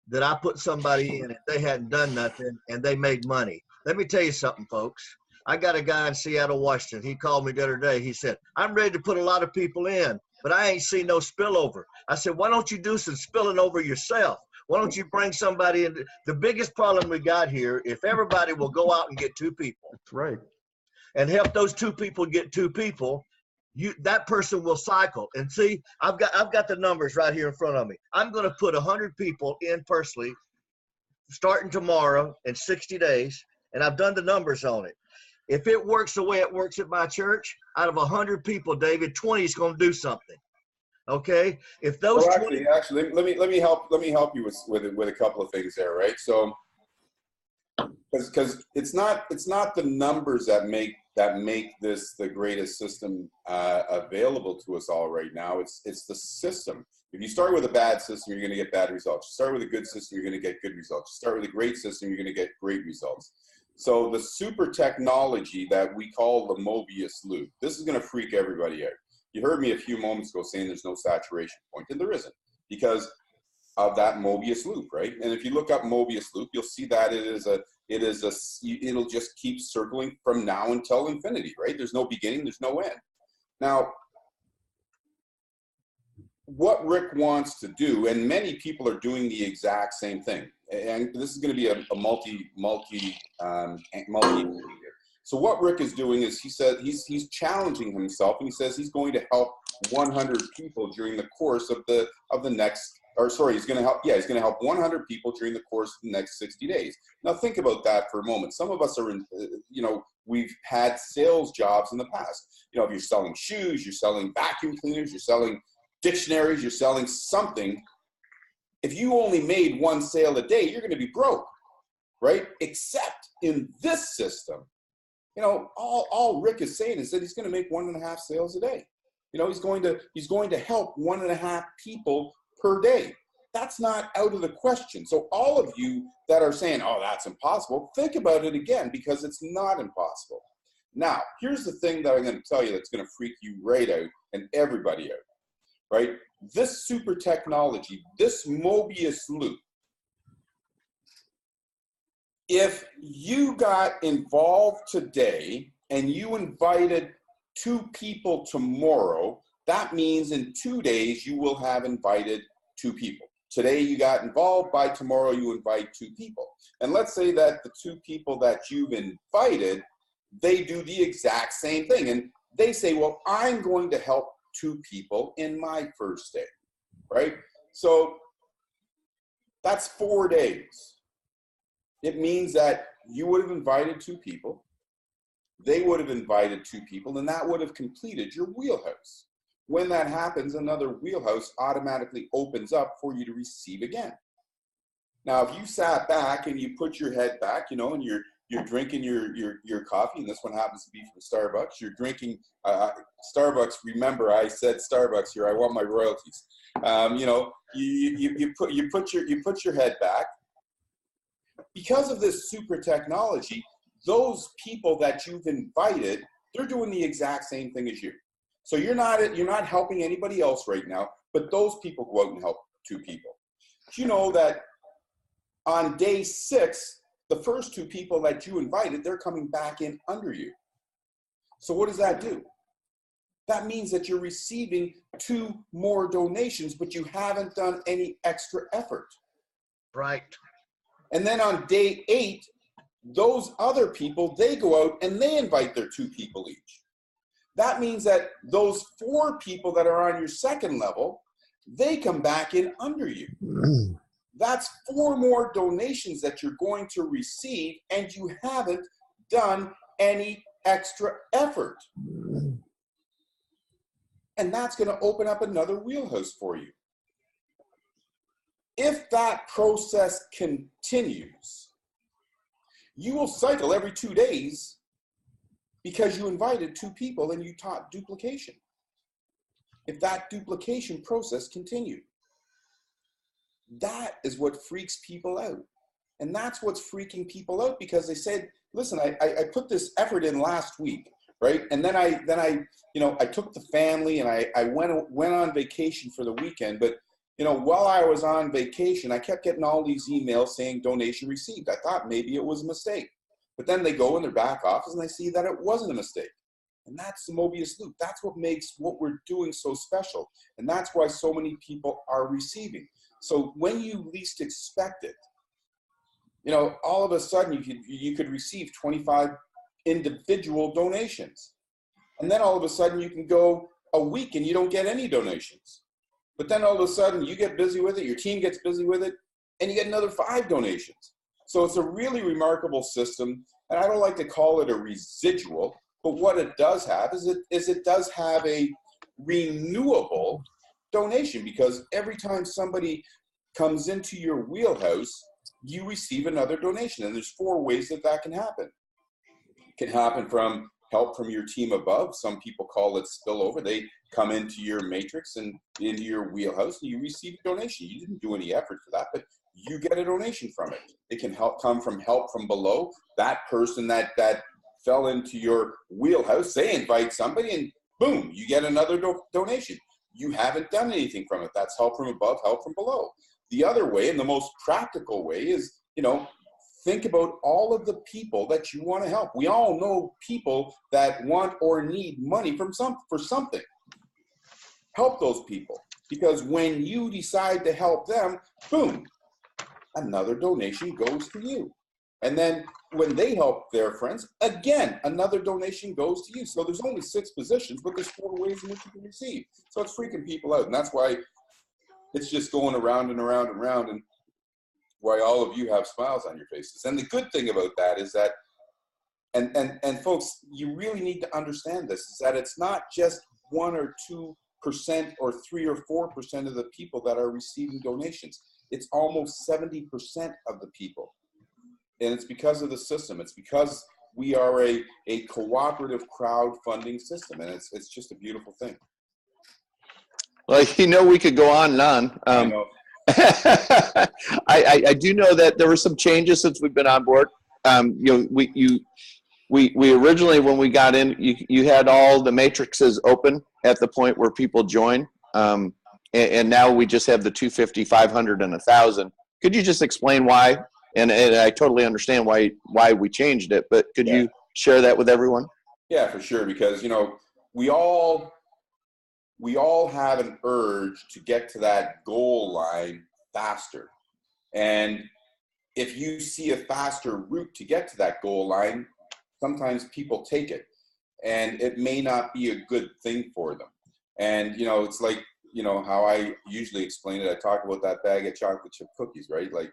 that I put somebody in and they hadn't done nothing and they made money. Let me tell you something, folks. I got a guy in Seattle, Washington. He called me the other day. He said, "I'm ready to put a lot of people in, but I ain't seen no spillover." I said, "Why don't you do some spilling over yourself? Why don't you bring somebody in?" The biggest problem we got here, if everybody will go out and get 2 people. That's right. And help those 2 people get 2 people, that person will cycle. And see, I've got the numbers right here in front of me. I'm going to put 100 people in personally starting tomorrow in 60 days, and I've done the numbers on it. If it works the way it works at my church, out of 100 people, David, 20 is going to do something. Okay? If those actually, let me help you with a couple of things there, right? So, because it's not the numbers that make this the greatest system available to us all right now. It's the system. If you start with a bad system, you're going to get bad results. You start with a good system, you're going to get good results. You start with a great system, you're going to get great results. So the super technology that we call the Mobius loop, this is going to freak everybody out. You heard me a few moments ago saying there's no saturation point, and there isn't, because of that Mobius loop, right? And if you look up Mobius loop, you'll see that it'll just keep circling from now until infinity, right? There's no beginning, there's no end. Now, what Rick wants to do, and many people are doing the exact same thing, and this is going to be a multi. So what Rick is doing is he said he's challenging himself, and he says he's going to help 100 people during the course of the next. Or sorry, he's going to help 100 people during the course of the next 60 days. Now think about that for a moment. Some of us are in, we've had sales jobs in the past. If you're selling shoes, you're selling vacuum cleaners, you're selling dictionaries, you're selling something. If you only made 1 sale a day, you're going to be broke, right? Except in this system, all Rick is saying is that he's going to make 1.5 sales a day. He's going to help 1.5 people per day. That's not out of the question. So all of you that are saying, "Oh, that's impossible," think about it again, because it's not impossible. Now, here's the thing that I'm going to tell you that's going to freak you right out and everybody out, right? This super technology, this Mobius loop, if you got involved today and you invited 2 people tomorrow, that means in 2 days you will have invited 2 people. Today you got involved, by tomorrow you invite 2 people. And let's say that the 2 people that you've invited, they do the exact same thing. And they say, well, I'm going to help 2 people in my first day, right? So that's 4 days. It means that you would have invited 2 people, they would have invited 2 people, and that would have completed your wheelhouse. When that happens, another wheelhouse automatically opens up for you to receive again. Now, if you sat back and you put your head back, you know, and you're drinking your coffee, and this one happens to be from Starbucks, you're drinking Starbucks. Remember, I said Starbucks here. I want my royalties. You know, you put your head back. Because of this super technology, those people that you've invited, they're doing the exact same thing as you. So you're not helping anybody else right now, but those people go out and help 2 people. Do you know that on day 6, the first 2 people that you invited, they're coming back in under you? So what does that do? That means that you're receiving 2 more donations, but you haven't done any extra effort. Right. And then on day 8, those other people, they go out and they invite their 2 people each. That means that those 4 people that are on your second level, they come back in under you. That's 4 more donations that you're going to receive, and you haven't done any extra effort. And that's going to open up another wheelhouse for you. If that process continues, you will cycle every 2 days because you invited 2 people and you taught duplication. If that duplication process continued, that is what freaks people out. And that's what's freaking people out, because they said, listen, I put this effort in last week, right? And then I you know, I took the family and I went on vacation for the weekend, but you know, while I was on vacation, I kept getting all these emails saying donation received. I thought maybe it was a mistake. But then they go in their back office and they see that it wasn't a mistake. And that's the Mobius loop. That's what makes what we're doing so special. And that's why so many people are receiving. So when you least expect it, you know, all of a sudden you could receive 25 individual donations. And then all of a sudden you can go a week and you don't get any donations. But then all of a sudden you get busy with it, your team gets busy with it, and you get another 5 donations. So it's a really remarkable system, and I don't like to call it a residual, but what it does have is it does have a renewable donation, because every time somebody comes into your wheelhouse, you receive another donation, and there's 4 ways that can happen. It can happen from help from your team above. Some people call it spillover. They come into your matrix and into your wheelhouse, and you receive a donation. You didn't do any effort for that, but you get a donation from it. It can come from help from below. That person that fell into your wheelhouse, they invite somebody, and boom, you get another donation. You haven't done anything from it. That's help from above, help from below. The other way, and the most practical way, is, you know, think about all of the people that you want to help. We all know people that want or need money for something. Help those people, because when you decide to help them, boom, another donation goes to you. And then when they help their friends, again, another donation goes to you. So there's only 6 positions, but there's 4 ways in which you can receive. So it's freaking people out. And that's why it's just going around and around and around, and why all of you have smiles on your faces. And the good thing about that is that, and folks, you really need to understand this, is that it's not just 1 or 2% or 3 or 4% of the people that are receiving donations. It's almost 70% of the people. And it's because of the system. It's because we are a cooperative crowdfunding system, and it's just a beautiful thing. Well, you know, we could go on and on. I know. I do know that there were some changes since we've been on board. You know, we originally, when we got in, you had all the matrices open at the point where people join. and now we just have the 250, 500, and 1,000. Could you just explain why? And I totally understand why we changed it, but could you share that with everyone? Yeah, for sure. Because, you know, we all have an urge to get to that goal line faster. And if you see a faster route to get to that goal line, sometimes people take it, and it may not be a good thing for them. And, you know, it's like, you know, how I usually explain it. I talk about that bag of chocolate chip cookies, right? Like,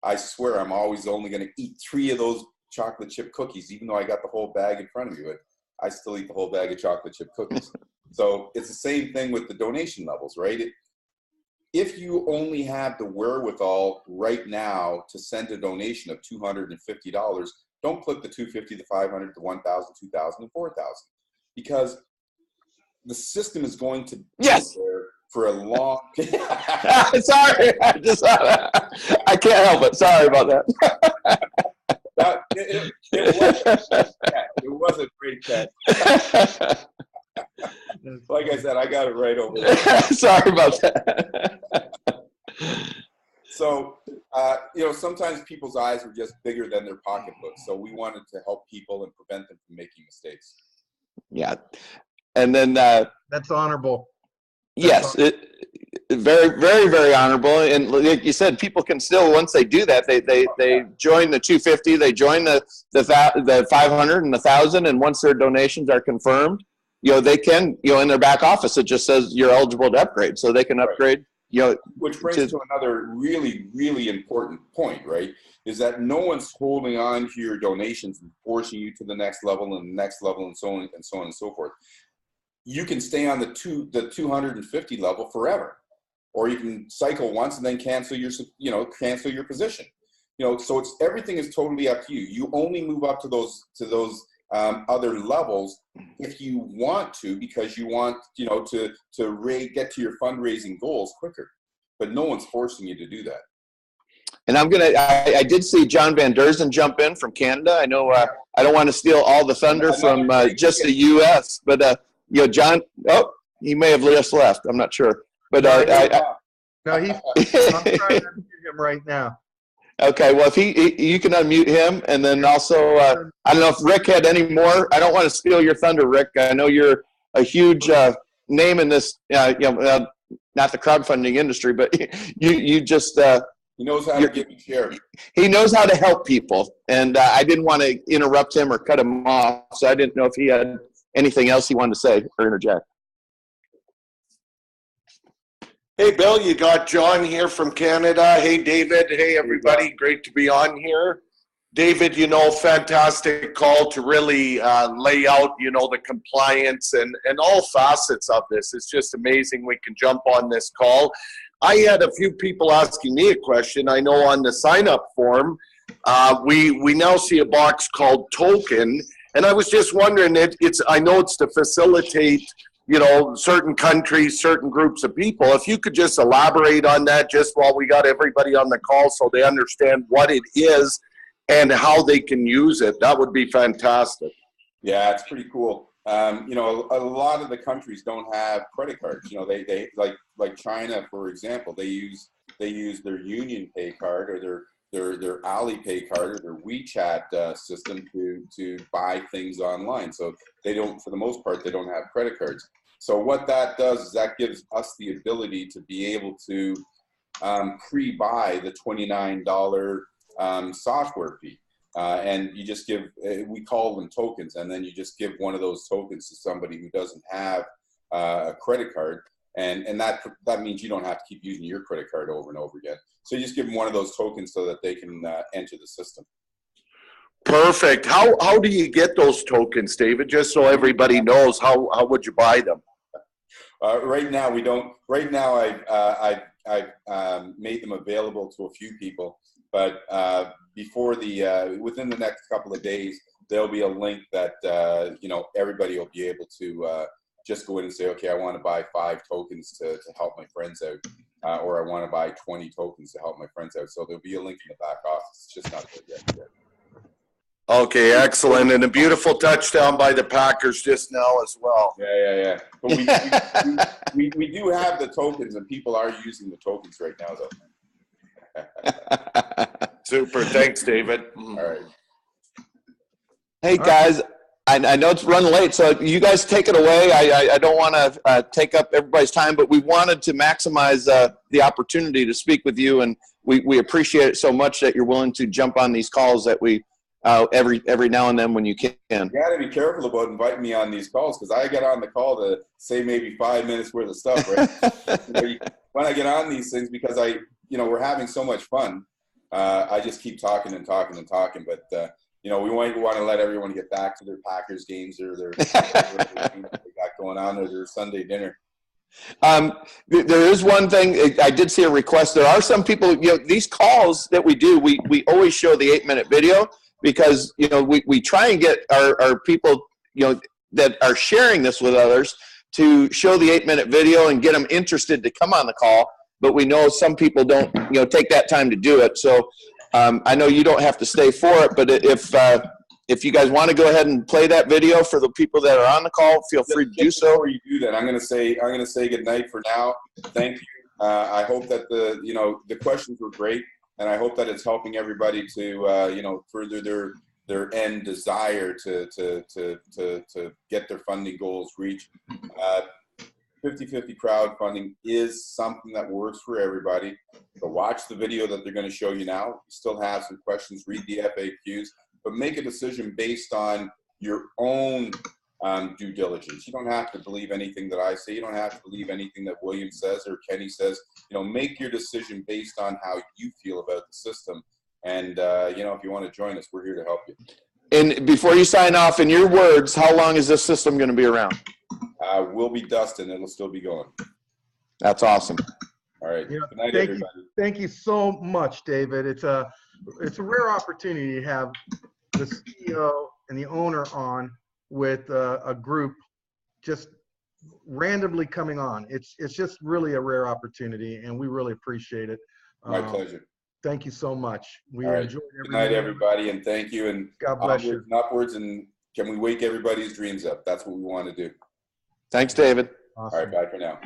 I swear I'm always only going to eat 3 of those chocolate chip cookies, even though I got the whole bag in front of me, but I still eat the whole bag of chocolate chip cookies. So it's the same thing with the donation levels, right? If you only have the wherewithal right now to send a donation of $250, don't click the 250, the 500, the 1,000, 2,000, and 4,000, because the system is going to be there for a long. Sorry, I can't help it. Sorry about that. It was a great catch. Like I said, I got it right over there. Sorry about that. So, you know, sometimes people's eyes are just bigger than their pocketbooks. So we wanted to help people and prevent them from making mistakes. Yeah. And then That's honorable. Yes, very, very, very honorable. And like you said, people can still, once they do that, they join the 250, they join the 500 and 1,000, and once their donations are confirmed, you know, they can, you know, in their back office, it just says you're eligible to upgrade, so they can upgrade. You know, which brings to another really, really important point, right? Is that no one's holding on to your donations and forcing you to the next level and the next level and so on and so on and so forth. You can stay on the 250 level forever, or you can cycle once and then cancel your position. You know, so it's everything is totally up to you. You only move up to those other levels if you want to, because you want, you know, to get to your fundraising goals quicker. But no one's forcing you to do that. And I did see John Van Derzen jump in from Canada. I know I don't want to steal all the thunder from just the U.S., but you know, John, he may have just left. I'm not sure. But no, I'm trying to unmute him right now. Okay, well, if you can unmute him, and then also, I don't know if Rick had any more. I don't want to steal your thunder, Rick. I know you're a huge name in this, you know, not the crowdfunding industry, but you just. He knows how to give and share. He knows how to help people, and I didn't want to interrupt him or cut him off, so I didn't know if he had anything else he wanted to say or interject. Hey, Bill, you got John here from Canada. Hey, David. Hey, everybody. Great to be on here. David, you know, fantastic call to really lay out, you know, the compliance and all facets of this. It's just amazing we can jump on this call. I had a few people asking me a question. I know on the sign-up form, we now see a box called token. And I was just wondering, I know it's to facilitate, you know, certain countries, certain groups of people. If you could just elaborate on that just while we got everybody on the call so they understand what it is and how they can use it, that would be fantastic. Yeah, it's pretty cool. You know, a lot of the countries don't have credit cards. You know, they like China, for example, they use their Union Pay card or their Alipay card or their WeChat system to buy things online. So they don't, for the most part, they don't have credit cards. So what that does is that gives us the ability to be able to pre-buy the $29 software fee. And you just give, we call them tokens, and then you just give one of those tokens to somebody who doesn't have a credit card. And that means you don't have to keep using your credit card over and over again. So you just give them one of those tokens so that they can enter the system. Perfect. How do you get those tokens, David? Just so everybody knows, how would you buy them? Right now we don't. Right now I've made them available to a few people, but before within the next couple of days, there'll be a link that you know, everybody will be able to just go in and say, okay, I want to buy 5 tokens to help my friends out, or I want to buy 20 tokens to help my friends out. So there'll be a link in the back office. It's just not there yet. Okay, excellent. And a beautiful touchdown by the Packers just now as well. Yeah. But we do have the tokens, and people are using the tokens right now, though. Super. Thanks, David. All right. Hey, guys, I know it's running late, so you guys take it away. I don't want to take up everybody's time, but we wanted to maximize the opportunity to speak with you, and we appreciate it so much that you're willing to jump on these calls that we every now and then when you can. You got to be careful about inviting me on these calls, because I get on the call to say maybe 5 minutes worth of stuff, right? When I get on these things, because we're having so much fun, I just keep talking and talking and talking. But we want to let everyone get back to their Packers games or their games that they got going on, or their Sunday dinner. There is one thing I did see a request. There are some people. These calls that we do, we always show the 8-minute video, because we try and get our people that are sharing this with others to show the 8-minute video and get them interested to come on the call. But we know some people don't take that time to do it. So I know you don't have to stay for it, but if you guys want to go ahead and play that video for the people that are on the call, feel free to do so. Before you do that, I'm going to say good night for now. Thank you. I hope that the questions were great, and I hope that it's helping everybody to further their end desire to get their funding goals reached. 50/50 crowdfunding is something that works for everybody. So watch the video that they're going to show you now. You still have some questions, read the FAQs, but make a decision based on your own due diligence. You don't have to believe anything that I say. You don't have to believe anything that William says or Kenny says. Make your decision based on how you feel about the system. And, if you want to join us, we're here to help you. And before you sign off, in your words, how long is this system going to be around? We'll be dusting. It'll still be going. That's awesome. All right. Good night, everybody. Thank you so much, David. It's a rare opportunity to have the CEO and the owner on with a group just randomly coming on. It's just really a rare opportunity, and we really appreciate it. My pleasure. Thank you so much. We enjoyed everything. Good night, everybody, and thank you. And God bless you. And upwards, and can we wake everybody's dreams up? That's what we want to do. Thanks, David. Awesome. All right, bye for now.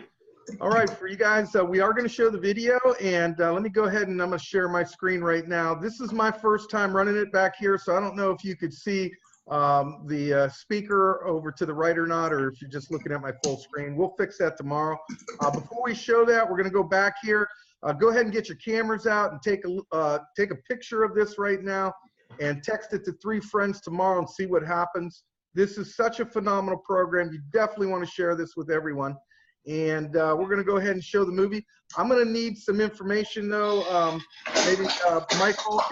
All right, for you guys, we are going to show the video, and let me go ahead and I'm going to share my screen right now. This is my first time running it back here, so I don't know if you could see the speaker over to the right or not, or if you're just looking at my full screen. We'll fix that tomorrow. Before we show that, we're going to go back here. Go ahead and get your cameras out and take a picture of this right now and text it to 3 friends tomorrow and see what happens. This is such a phenomenal program. You definitely want to share this with everyone. And we're going to go ahead and show the movie. I'm going to need some information, though. Maybe Michael,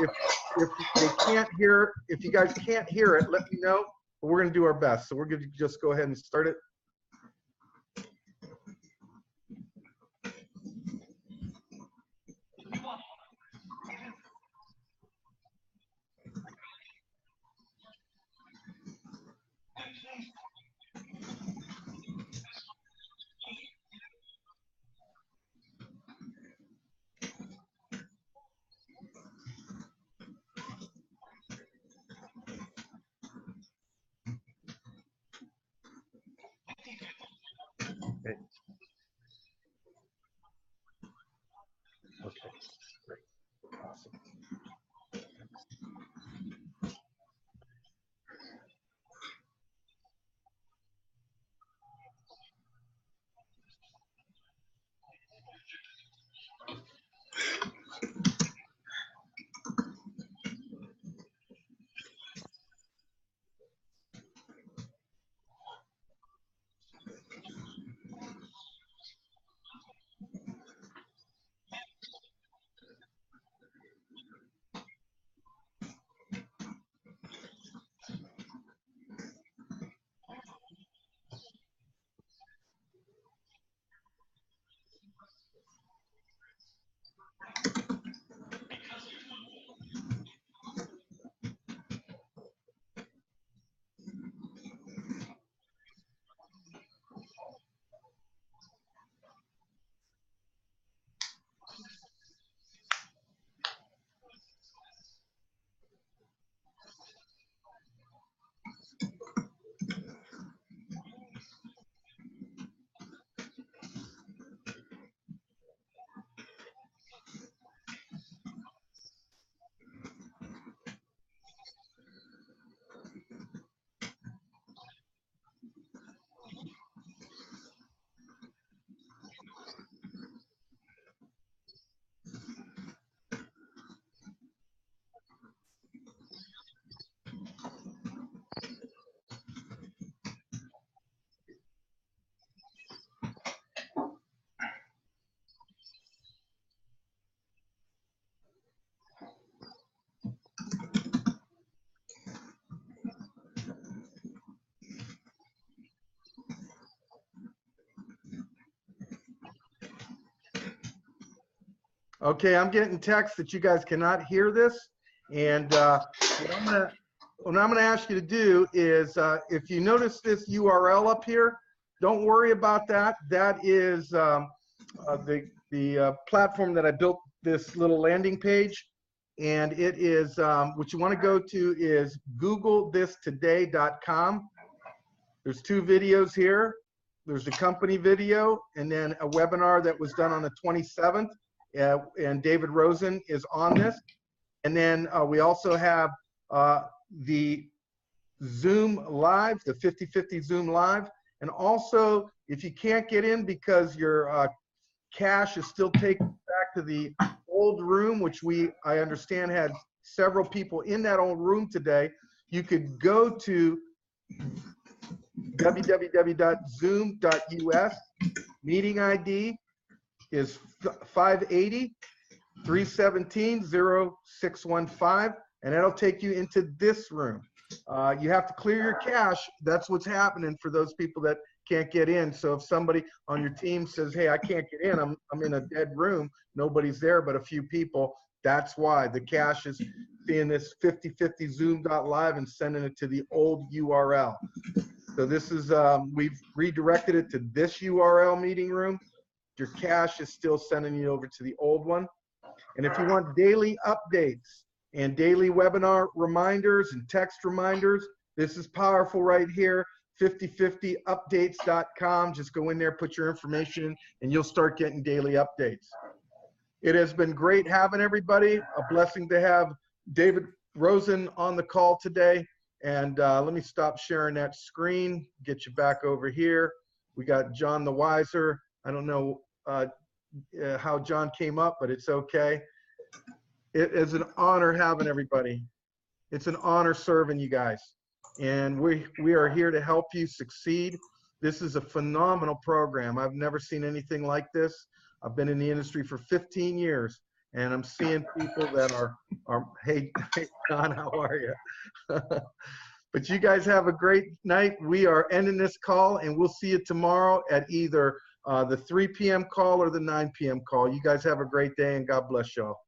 if they can't hear, if you guys can't hear it, let me know. But we're going to do our best. So we're going to just go ahead and start it. Okay. Okay, great, awesome. Okay, I'm getting text that you guys cannot hear this. And what I'm gonna ask you to do is, if you notice this URL up here, don't worry about that. That is the platform that I built this little landing page. And it is, what you wanna go to is googlethistoday.com. There's 2 videos here. There's the company video and then a webinar that was done on the 27th. And David Rosen is on this. And then we also have the Zoom Live, the 50/50 Zoom Live. And also, if you can't get in because your cash is still taken back to the old room, which I understand had several people in that old room today, you could go to www.zoom.us. Meeting ID is 580-317-0615, and that'll take you into this room. You have to clear your cache. That's what's happening for those people that can't get in. So if somebody on your team says, hey, I can't get in, I'm in a dead room, nobody's there but a few people, that's why. The cache is seeing this 50/50 Zoom.live and sending it to the old URL. So this is, we've redirected it to this URL meeting room. Your cache is still sending you over to the old one. And if you want daily updates and daily webinar reminders and text reminders, this is powerful right here, 5050updates.com. Just go in there, put your information in, and you'll start getting daily updates. It has been great having everybody. A blessing to have David Rosen on the call today. And let me stop sharing that screen, get you back over here. We got John the Wiser. I don't know how John came up, but it's okay. It is an honor having everybody. It's an honor serving you guys. And we are here to help you succeed. This is a phenomenal program. I've never seen anything like this. I've been in the industry for 15 years, and I'm seeing people that are hey John, how are you? But you guys have a great night. We are ending this call, and we'll see you tomorrow at either the 3 p.m. call or the 9 p.m. call. You guys have a great day, and God bless y'all.